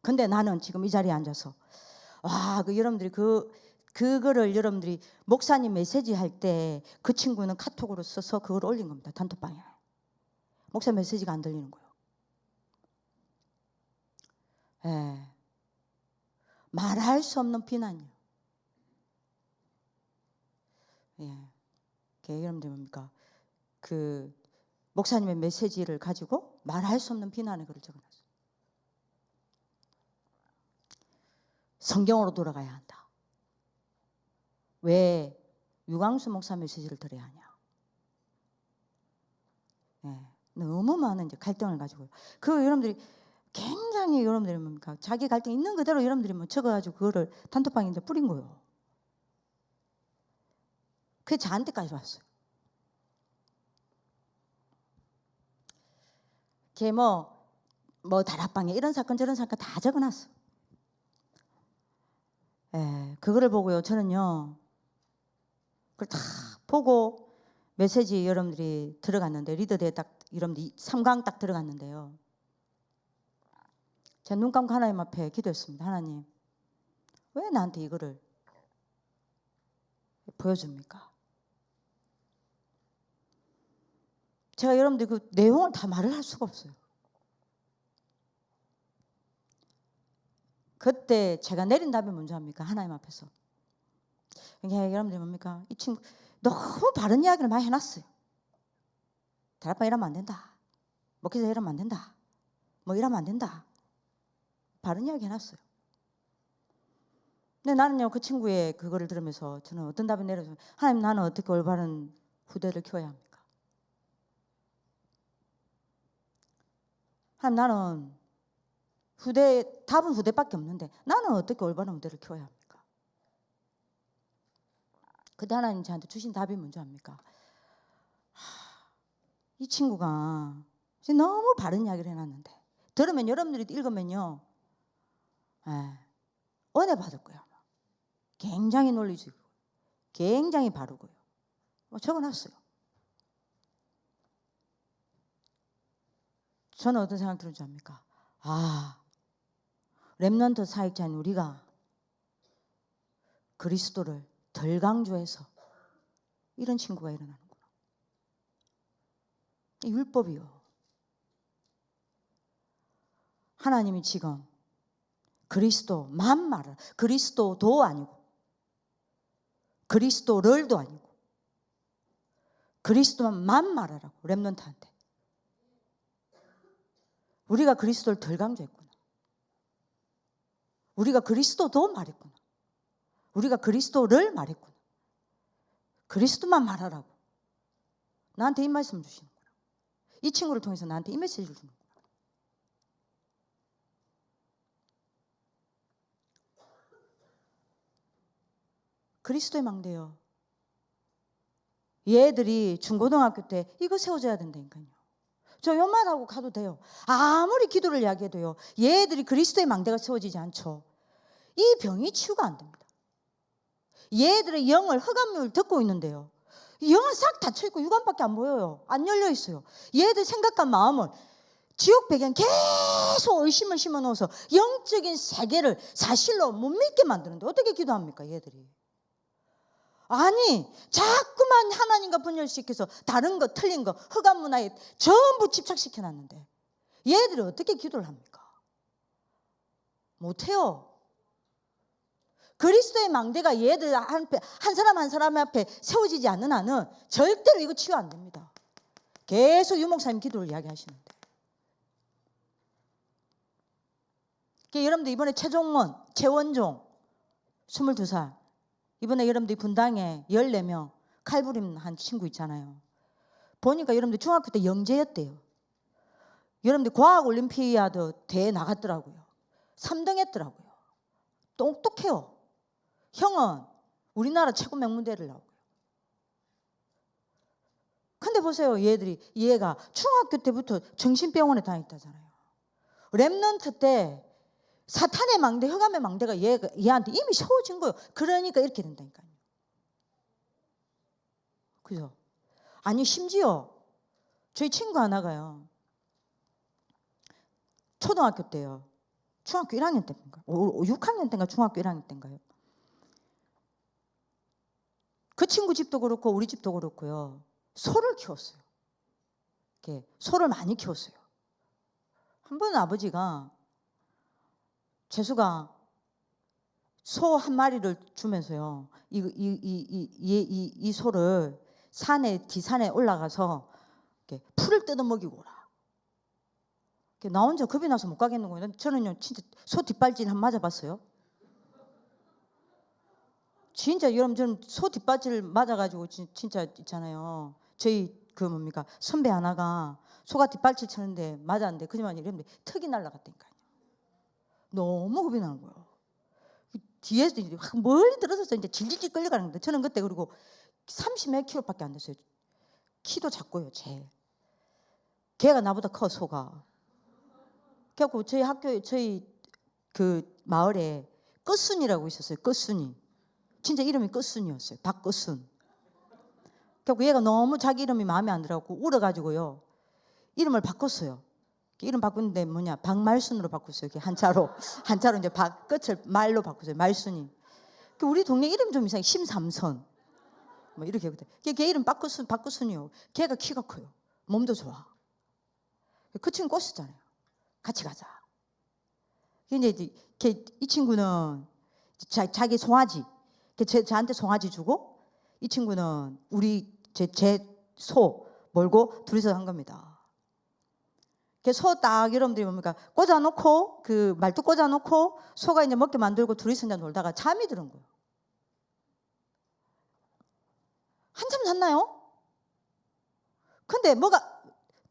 근데 나는 지금 이 자리에 앉아서 여러분들이 그거를 여러분들이 목사님 메시지 할 때 그 친구는 카톡으로 써서 그걸 올린 겁니다. 단톡방에. 목사 메시지가 안 들리는 거예요. 예. 말할 수 없는 비난이요. 예. 여러분들 뭡니까? 그 목사님의 메시지를 가지고 말할 수 없는 비난의 글을 적어놨어요. 성경으로 돌아가야 한다. 왜 유광수 목사 메시지를 들어야 하냐? 예. 너무 많은 이제 갈등을 가지고요. 여러분들이 굉장히 여러분들이 뭡니까? 자기 갈등 있는 그대로 여러분들이 적어가지고 그거를 단톡방에 이제 뿌린 거예요. 그게 저한테까지 왔어요. 걔 다락방에 이런 사건 저런 사건 다 적어놨어. 예, 그거를 보고요. 저는요, 그걸 다 보고 메시지 여러분들이 들어갔는데 리더대에 딱 여러분들이 3강 딱 들어갔는데요. 제가 눈 감고 하나님 앞에 기도했습니다. 하나님, 왜 나한테 이거를 보여줍니까? 제가 여러분들 그 내용을 다 말을 할 수가 없어요. 그때 제가 내린 답이 뭔지 압니까? 하나님 앞에서. 그러니까 여러분들 뭡니까? 이 친구 너무 바른 이야기를 많이 해놨어요. 다락방 이러면 안 된다. 목회자 이러면 안 된다. 이러면 안 된다. 바른 이야기 해놨어요. 근데 나는요, 그 친구의 그거를 들으면서 저는 어떤 답을 내려주면, 하나님, 나는 어떻게 올바른 후대를 키워야 합니까? 하나님, 나는 답은 후대밖에 없는데 나는 어떻게 올바른 후대를 키워야 합니까? 그때 하나님 저한테 주신 답이 뭔지 압니까? 이 친구가 너무 바른 이야기를 해놨는데 들으면 여러분들이 읽으면요, 은혜 받을 거예요. 굉장히 논리적이고 굉장히 바르고요. 적어놨어요. 저는 어떤 생각 들은 줄 압니까? 렘넌트 사역자인 우리가 그리스도를 덜 강조해서 이런 친구가 일어나는구나. 율법이요. 하나님이 지금 그리스도만 말을, 그리스도도 아니고 그리스도를도 아니고 그리스도만 말하라고 렘넌트한테. 우리가 그리스도를 덜 강조했구나. 우리가 그리스도도 말했구나. 우리가 그리스도를 말했구나. 그리스도만 말하라고 나한테 이 말씀을 주시는구나. 이 친구를 통해서 나한테 이 메시지를 주는구나. 그리스도의 망대요. 얘들이 중고등학교 때 이거 세워줘야 된다니까요. 저 연말하고 가도 돼요. 아무리 기도를 이야기해도요. 얘들이 그리스도의 망대가 세워지지 않죠. 이 병이 치유가 안 됩니다. 얘들의 영을 흑암을 듣고 있는데요. 영은 싹 닫혀있고 육안밖에 안 보여요. 안 열려 있어요. 얘들 생각과 마음을 지옥 배경 계속 의심을 심어넣어서 영적인 세계를 사실로 못 믿게 만드는데 어떻게 기도합니까 얘들이. 아니 자꾸만 하나님과 분열시켜서 다른 거 틀린 거 흑암 문화에 전부 집착시켜놨는데 얘들이 어떻게 기도를 합니까? 못해요. 그리스도의 망대가 얘들 한 사람 한 사람 앞에 세워지지 않는 한은 절대로 이거 치유 안 됩니다. 계속 유목사님 기도를 이야기하시는데. 여러분들 이번에 최원종 22살 이번에 여러분들 분당에 14명 칼부림 한 친구 있잖아요. 보니까 여러분들 중학교 때 영재였대요. 여러분들 과학올림피아드 대회 나갔더라고요. 3등 했더라고요. 똑똑해요. 형은 우리나라 최고 명문대를 나오고요. 근데 보세요. 얘가 중학교 때부터 정신병원에 다녔다잖아요. 렘넌트 때 사탄의 망대, 흑암의 망대가 얘한테 이미 세워진 거예요. 그러니까 이렇게 된다니까요. 그죠? 아니 심지어 저희 친구 하나가요. 초등학교 때요. 중학교 1학년 때인가? 6학년 때인가 중학교 1학년 때인가요? 그 친구 집도 그렇고 우리 집도 그렇고요. 소를 키웠어요. 이렇게 소를 많이 키웠어요. 한 번은 아버지가 재수가 소 한 마리를 주면서요. 이 소를 뒷산에 올라가서 이렇게 풀을 뜯어 먹이고 오라. 나 혼자 겁이 나서 못 가겠는 거예요. 저는요 진짜 소 뒷발질 한 맞아봤어요. 진짜 여러분 저는 소 뒷발질 맞아가지고 진짜 있잖아요. 저희 선배 하나가 소가 뒷발질 쳤는데 맞았는데 그지만 여러분들 턱이 날라갔다니까요. 너무 겁이 나는 거예요. 뒤에서 멀리 들어서서 이제 질질질 끌려가는 건데 저는 그때 그리고 30몇 킬로밖에 안 됐어요. 키도 작고요. 걔가 나보다 커 소가. 그래갖고 저희 학교에 저희 마을에 끝순이라고 있었어요. 끝순이. 진짜 이름이 끝순이었어요. 박끝순. 그래갖고 얘가 너무 자기 이름이 마음에 안 들어갖고 울어가지고요. 이름을 바꿨어요. 이름 바꾸는데 박말순으로 바꿨어요. 한자로 이제 끝을 말로 바꿨어요. 말순이. 우리 동네 이름 좀 이상해. 심삼선. 뭐 이렇게. 걔 이름 박끝순이요. 걔가 키가 커요. 몸도 좋아. 그 친구 꼬셨잖아요. 같이 가자. 근데 이 친구는 자기 송아지. 저한테 송아지 주고 이 친구는 제 소 몰고 둘이서 한 겁니다. 소 딱 여러분들이 뭡니까? 꽂아놓고 말뚝 꽂아놓고 소가 이제 먹게 만들고 둘이서 이제 놀다가 잠이 드는 거예요. 한참 잤나요? 근데 뭐가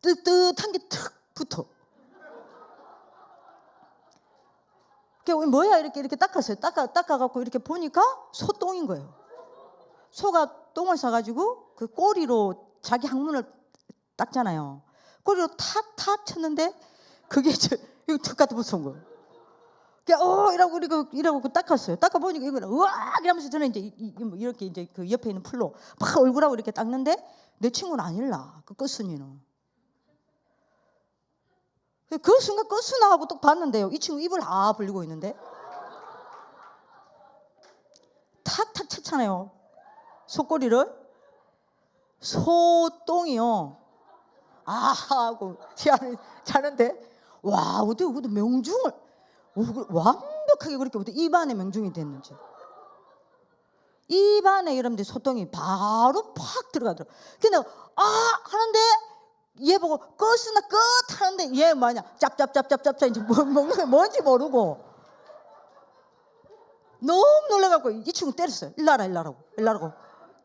뜨뜻한 게 탁 붙어. 뭐야 이렇게 닦았어요. 닦아갖고 이렇게 보니까 소똥인 거예요. 소가 똥을 싸가지고 그 꼬리로 자기 항문을 닦잖아요. 꼬리로 탁탁 쳤는데 그게 툭 갖다 붙은 거예요. 이러고 닦았어요. 닦아 보니까 이거는 으악 이러면서 저는 이제 이렇게 이제 그 옆에 있는 풀로 막 얼굴하고 이렇게 닦는데 내 친구는 아닐라. 그 끝순이는. 그 순간 끝순아 하고 딱 봤는데요. 이 친구 입을 벌리고 있는데 탁탁 쳤잖아요. 속꼬리를. 소똥이요. 하고 자는데 와 어떻게 명중을 완벽하게 그렇게 어떻게 입안에 명중이 됐는지. 입안에 여러분들 소똥이 바로 팍 들어가더라고요. 근데 하는데 얘 보고 끝이나 끝 하는데 얘 뭐냐 짭짭짭짭짭짭 이제 먹는 게 뭔지 모르고 너무 놀라갖고 이 친구 때렸어요. 일나라고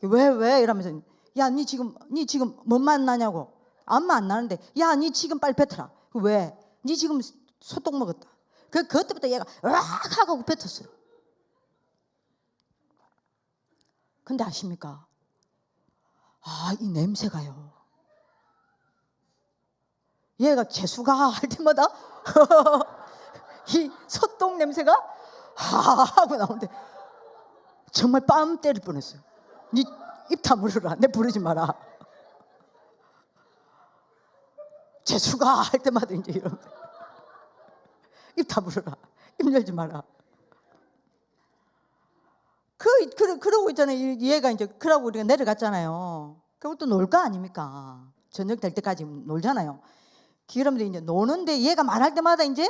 왜 이러면서 야 니 지금 뭔 맛 나냐고. 아무 안 나는데 야 니 지금 빨리 뱉어라. 왜? 니 지금 소똥 먹었다. 그때부터 얘가 으악 하고 뱉었어요. 근데 아십니까? 이 냄새가요. 얘가 재수가 할 때마다 이 소똥 냄새가 하고 나오는데 정말 뺨 때릴 뻔했어요. 니 입 다물어라. 내 부르지 마라. 재수가 할 때마다 이제 이런 입 다물어라. 입 열지 마라. 그러고 있잖아요. 얘가 이제 그러고 우리가 내려갔잖아요. 그것도 놀 거 아닙니까? 저녁 될 때까지 놀잖아요. 여러분들 이제 노는데 얘가 말할 때마다 이제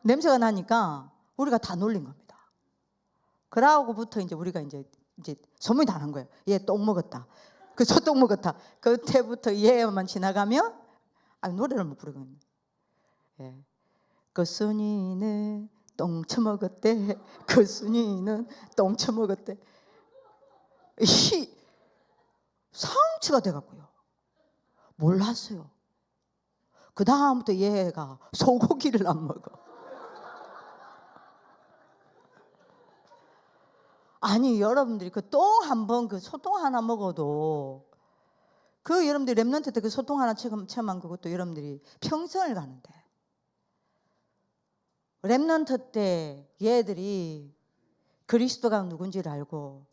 냄새가 나니까 우리가 다 놀린 겁니다. 그러고부터 이제 우리가 이제 소문이 다 난 거예요. 얘 똥 먹었다. 그 소똥 먹었다. 그때부터 얘만 지나가면 노래를 못 부르거든요. 예. 그 순이는 똥 처먹었대. 그 순이는 똥 처먹었대. 이 상처가 돼갖고요. 몰랐어요. 그 다음부터 얘가 소고기를 안 먹어. 아니 여러분들이 그 똥 한 번 그 소똥 하나 먹어도 여러분들이 랩런트 때 그 소똥 하나 체험한 그것도 여러분들이 평생을 가는데 랩런트 때 얘들이 그리스도가 누군지를 알고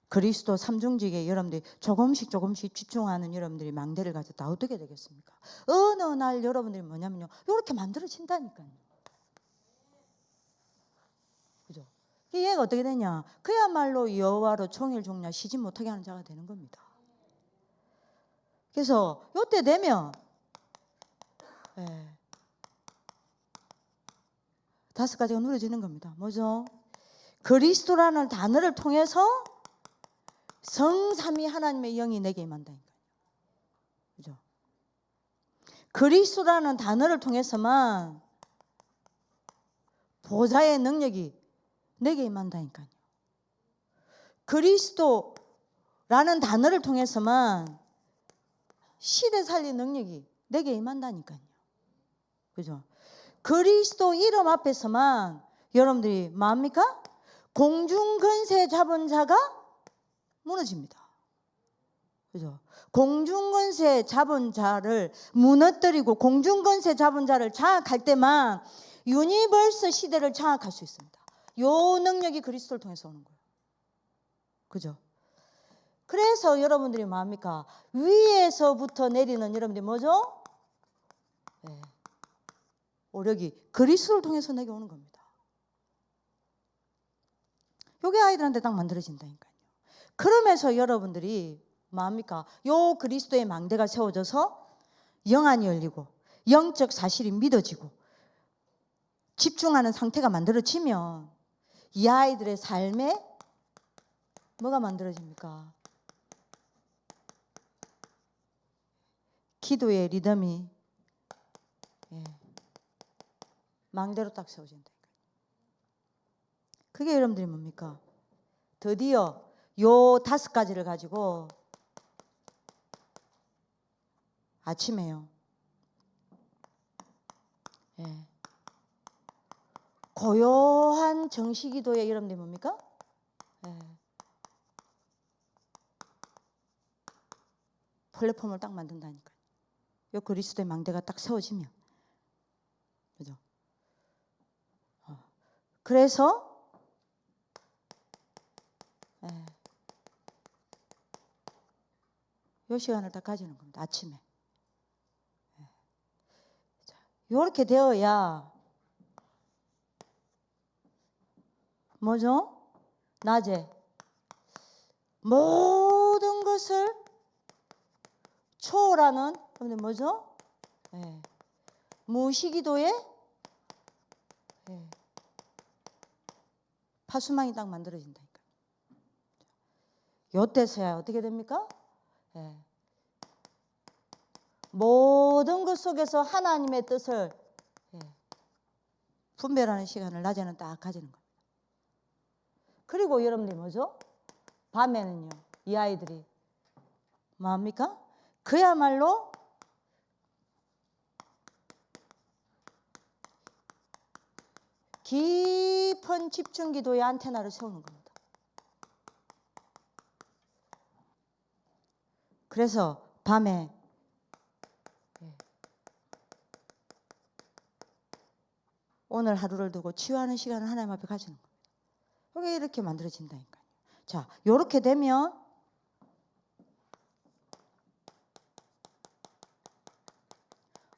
그리스도 삼중직에 여러분들이 조금씩 집중하는 여러분들이 망대를 가졌다. 어떻게 되겠습니까? 어느 날 여러분들이 뭐냐면요. 이렇게 만들어진다니까요. 그죠? 얘가 어떻게 되냐? 그야말로 여호와로 종일 종냐 시집 못하게 하는 자가 되는 겁니다. 그래서 이때 되면 5가지가 누려지는 겁니다. 뭐죠? 그리스도라는 단어를 통해서 성삼위 하나님의 영이 내게 임한다니까요. 그죠? 그리스도라는 단어를 통해서만 보좌의 능력이 내게 임한다니까요. 그리스도라는 단어를 통해서만 시대 살릴 능력이 내게 임한다니까요. 그죠? 그리스도 이름 앞에서만 여러분들이 뭡니까? 공중권세 잡은 자가 무너집니다. 그죠? 공중권세 잡은 자를 무너뜨리고 공중권세 잡은 자를 장악할 때만 유니버스 시대를 장악할 수 있습니다. 요 능력이 그리스도를 통해서 오는 거예요. 그죠? 그래서 여러분들이 뭡니까? 위에서부터 내리는 여러분들이 뭐죠? 오력이 그리스도를 통해서 내게 오는 겁니다. 요게 아이들한테 딱 만들어진다니까요. 그러면서 여러분들이 뭡니까? 요 그리스도의 망대가 세워져서 영안이 열리고 영적 사실이 믿어지고 집중하는 상태가 만들어지면 이 아이들의 삶에 뭐가 만들어집니까? 기도의 리듬이 망대로 딱 세워진다. 그게 여러분들이 뭡니까? 드디어 요 5가지를 가지고 아침에요. 고요한 정시기도에 여러분들이 뭡니까? 플랫폼을 딱 만든다니까요. 요 그리스도의 망대가 딱 세워지면. 그죠? 그래서 이 시간을 다 가지는 겁니다. 아침에. 이렇게 되어야 뭐죠? 낮에 모든 것을 초월하는 뭐죠? 무시기도에 파수망이 딱 만들어진다니까. 요때서야 어떻게 됩니까? 모든 것 속에서 하나님의 뜻을 분별하는 시간을 낮에는 딱 가지는 겁니다. 그리고 여러분들이 뭐죠? 밤에는요, 이 아이들이 뭐합니까? 그야말로 깊은 집중 기도의 안테나를 세우는 겁니다. 그래서 밤에 오늘 하루를 두고 치유하는 시간을 하나님 앞에 가지는 겁니다. 이게 이렇게 만들어진다니까요. 자, 이렇게 되면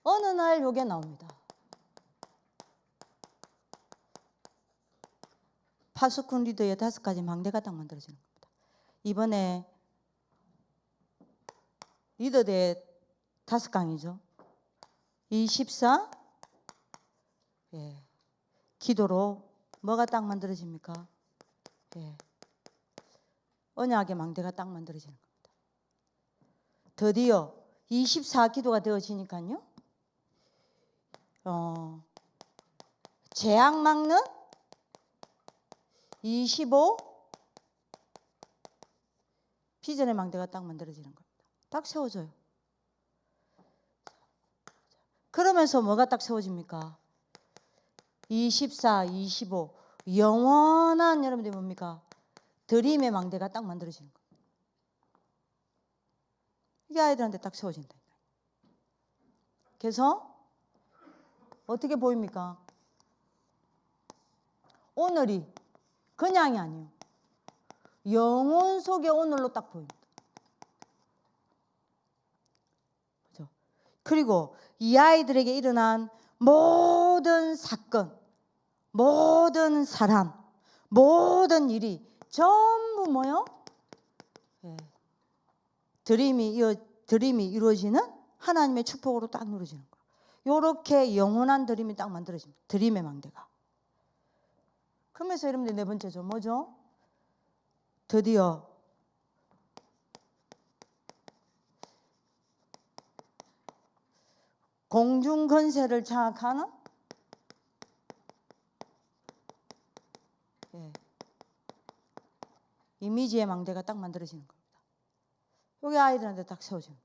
어느 날 요게 나옵니다. 파수꾼 리더의 5가지 망대가 딱 만들어지는 겁니다. 이번에 리더대 5강이죠. 24 기도로 뭐가 딱 만들어집니까? 언약의 망대가 딱 만들어지는 겁니다. 드디어 24 기도가 되어지니까요. 재앙 막는 25 비전의 망대가 딱 만들어지는 겁니다. 딱 세워져요. 그러면서 뭐가 딱 세워집니까? 24, 25 영원한 여러분들이 뭡니까? 드림의 망대가 딱 만들어지는 겁니다. 이게 아이들한테 딱 세워진다. 그래서 어떻게 보입니까? 오늘이 그냥이 아니에요. 영혼 속의 오늘로 딱 보입니다. 그죠? 그리고 이 아이들에게 일어난 모든 사건, 모든 사람, 모든 일이 전부 뭐요? 드림이 이루어지는 하나님의 축복으로 딱 이루어지는 거예요. 이렇게 영원한 드림이 딱 만들어집니다. 드림의 망대가. 그러면서 여러분들 네 번째죠. 뭐죠? 드디어 공중 건세를 장악하는 이미지의 망대가 딱 만들어지는 겁니다. 이게 아이들한테 딱 세워지는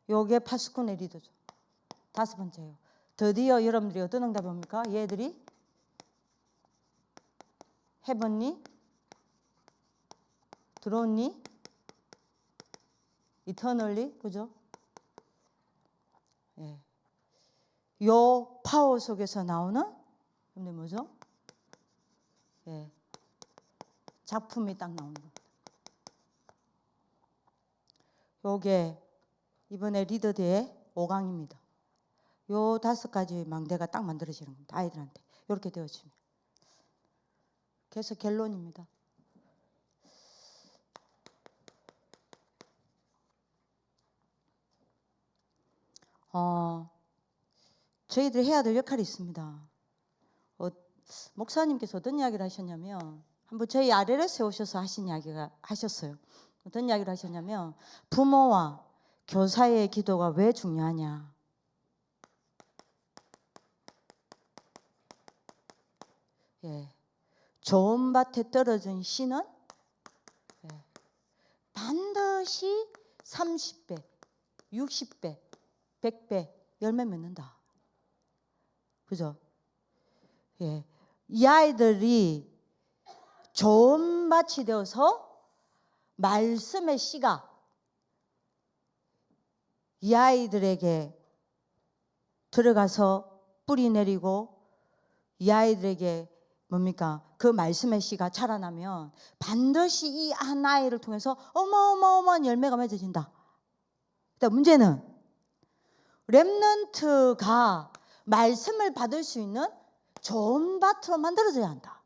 거예요. 이게 파수꾼의 리더죠. 5번째예요. 드디어 여러분들이 어떤 응답이 옵니까? 얘들이 헤븐리, 드론리, 이터널리, 그죠? 요 파워 속에서 나오는 근데 뭐죠? 작품이 딱 나오는 겁니다. 요게 이번에 리더대의 5강입니다. 요 5가지 망대가 딱 만들어지는 겁니다. 아이들한테 이렇게 되어지면. 그래서 결론입니다. 저희들이 해야 될 역할이 있습니다. 목사님께서 어떤 이야기를 하셨냐면 한번 저희 RLS에 오셔서 하셨어요. 어떤 이야기를 하셨냐면 부모와 교사의 기도가 왜 중요하냐. 좋은 밭에 떨어진 씨는 반드시 30배, 60배, 100배 열매 맺는다. 그죠? 이 아이들이 좋은 밭이 되어서 말씀의 씨가 이 아이들에게 들어가서 뿌리 내리고 이 아이들에게 뭡니까? 그 말씀의 씨가 자라나면 반드시 이 한 아이를 통해서 어마어마한 열매가 맺어진다. 문제는 렘넌트가 말씀을 받을 수 있는 좋은 밭으로 만들어져야 한다.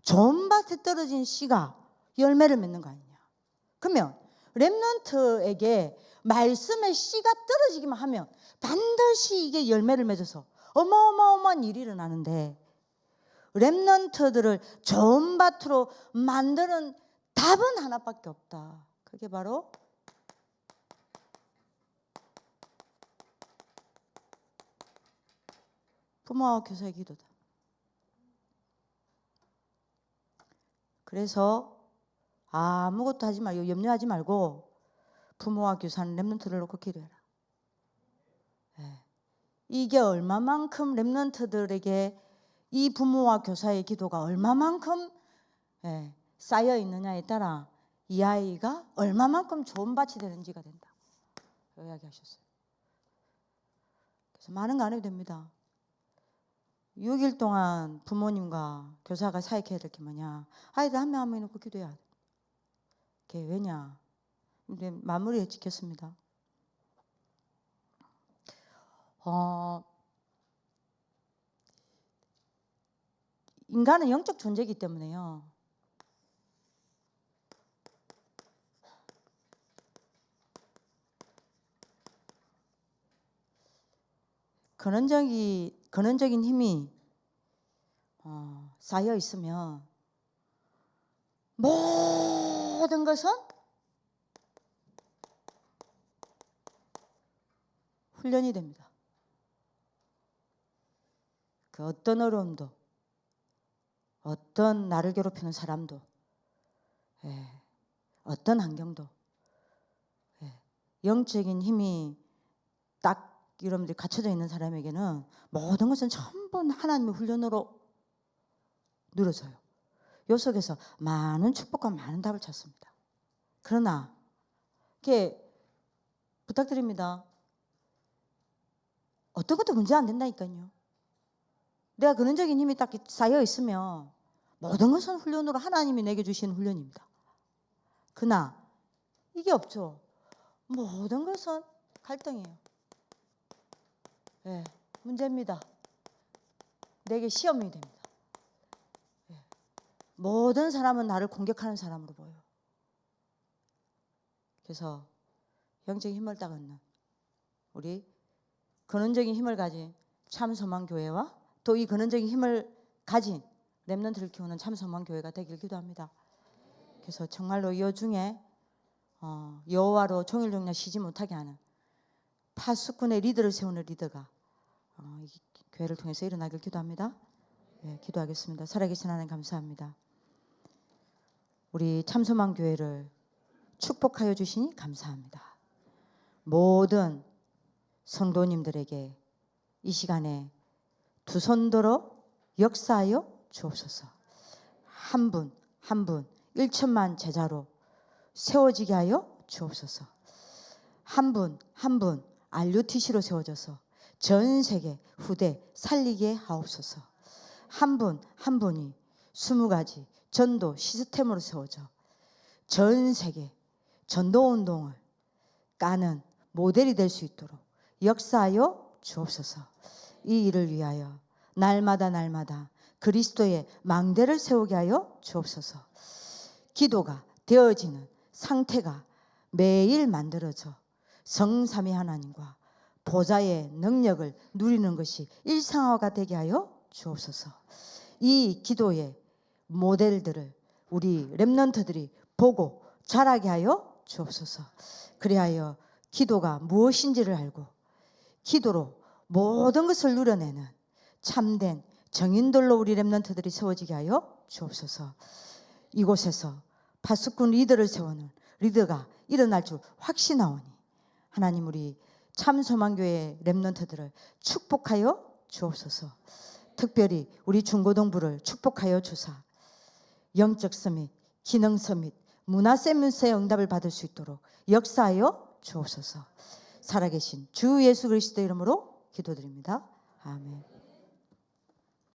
좋은 밭에 떨어진 씨가 열매를 맺는 거 아니냐. 그러면 렘넌트에게 말씀의 씨가 떨어지기만 하면 반드시 이게 열매를 맺어서 어마어마한 일이 일어나는데, 렘넌트들을 좋은 밭으로 만드는 답은 하나밖에 없다. 그게 바로 부모와 교사의 기도다. 그래서 아무것도 하지 말고, 염려하지 말고 부모와 교사는 렘넌트를 놓고 기도해라. 이게 얼마만큼 렘넌트들에게 이 부모와 교사의 기도가 얼마만큼 쌓여 있느냐에 따라 이 아이가 얼마만큼 좋은 밭이 되는지가 된다. 이야기하셨어요. 그래서 많은 거 안 해도 됩니다. 6일 동안 부모님과 교사가 사역해야 될 게 뭐냐? 아이들 한 명 한 명 놓고 기도해야 돼. 그게 왜냐? 근데 마무리에 지켰습니다. 인간은 영적 존재이기 때문에요. 근원적인 힘이 쌓여 있으면 모든 것은 훈련이 됩니다. 그 어떤 어려움도, 어떤 나를 괴롭히는 사람도, 어떤 환경도, 영적인 힘이 딱 여러분들이 갖춰져 있는 사람에게는 모든 것은 전부 하나님의 훈련으로 누려져요. 요 속에서 많은 축복과 많은 답을 찾습니다. 그러나 이렇게 부탁드립니다. 어떤 것도 문제 안 된다니까요. 내가 근원적인 힘이 딱 쌓여 있으면 모든 것은 훈련으로 하나님이 내게 주신 훈련입니다. 그러나 이게 없죠. 모든 것은 갈등이에요. 문제입니다. 내게 시험이 됩니다. 모든 사람은 나를 공격하는 사람으로 보여요. 그래서 영적인 힘을 딱 얻는 우리 근원적인 힘을 가진 참소망교회와 또 이 근원적인 힘을 가진 렘넌트를 키우는 참소망교회가 되길 기도합니다. 그래서 정말로 이 중에 여호와로 종일종일 쉬지 못하게 하는 파수꾼의 리더를 세우는 리더가 이 교회를 통해서 일어나길 기도합니다. 기도하겠습니다. 살아계신 하나님 감사합니다. 우리 참소망교회를 축복하여 주시니 감사합니다. 모든 성도님들에게 이 시간에 두 손 들어 역사하여 주옵소서. 한 분 한 분 1천만 제자로 세워지게 하여 주옵소서. 한 분 한 분 RUTC로 세워져서 전 세계 후대 살리게 하옵소서. 한 분 한 분이 20가지 전도 시스템으로 세워져 전 세계 전도운동을 까는 모델이 될 수 있도록 역사하여 주옵소서. 이 일을 위하여 날마다 그리스도의 망대를 세우게 하여 주옵소서. 기도가 되어지는 상태가 매일 만들어져 성삼위 하나님과 보좌의 능력을 누리는 것이 일상화가 되게 하여 주옵소서. 이 기도의 모델들을 우리 렘넌트들이 보고 자라게 하여 주옵소서. 그리하여 기도가 무엇인지를 알고 기도로 모든 것을 누려내는 참된 정인들로 우리 렘넌트들이 세워지게 하여 주옵소서. 이곳에서 파수꾼 리더를 세우는 리더가 일어날 줄 확신하오니 하나님 우리 참소망교회 렘넌트들을 축복하여 주옵소서. 특별히 우리 중고등부를 축복하여 주사 영적 서밋, 기능 서밋, 문화 세미스의 응답을 받을 수 있도록 역사하여 주옵소서. 살아계신 주 예수 그리스도의 이름으로 기도드립니다. 아멘.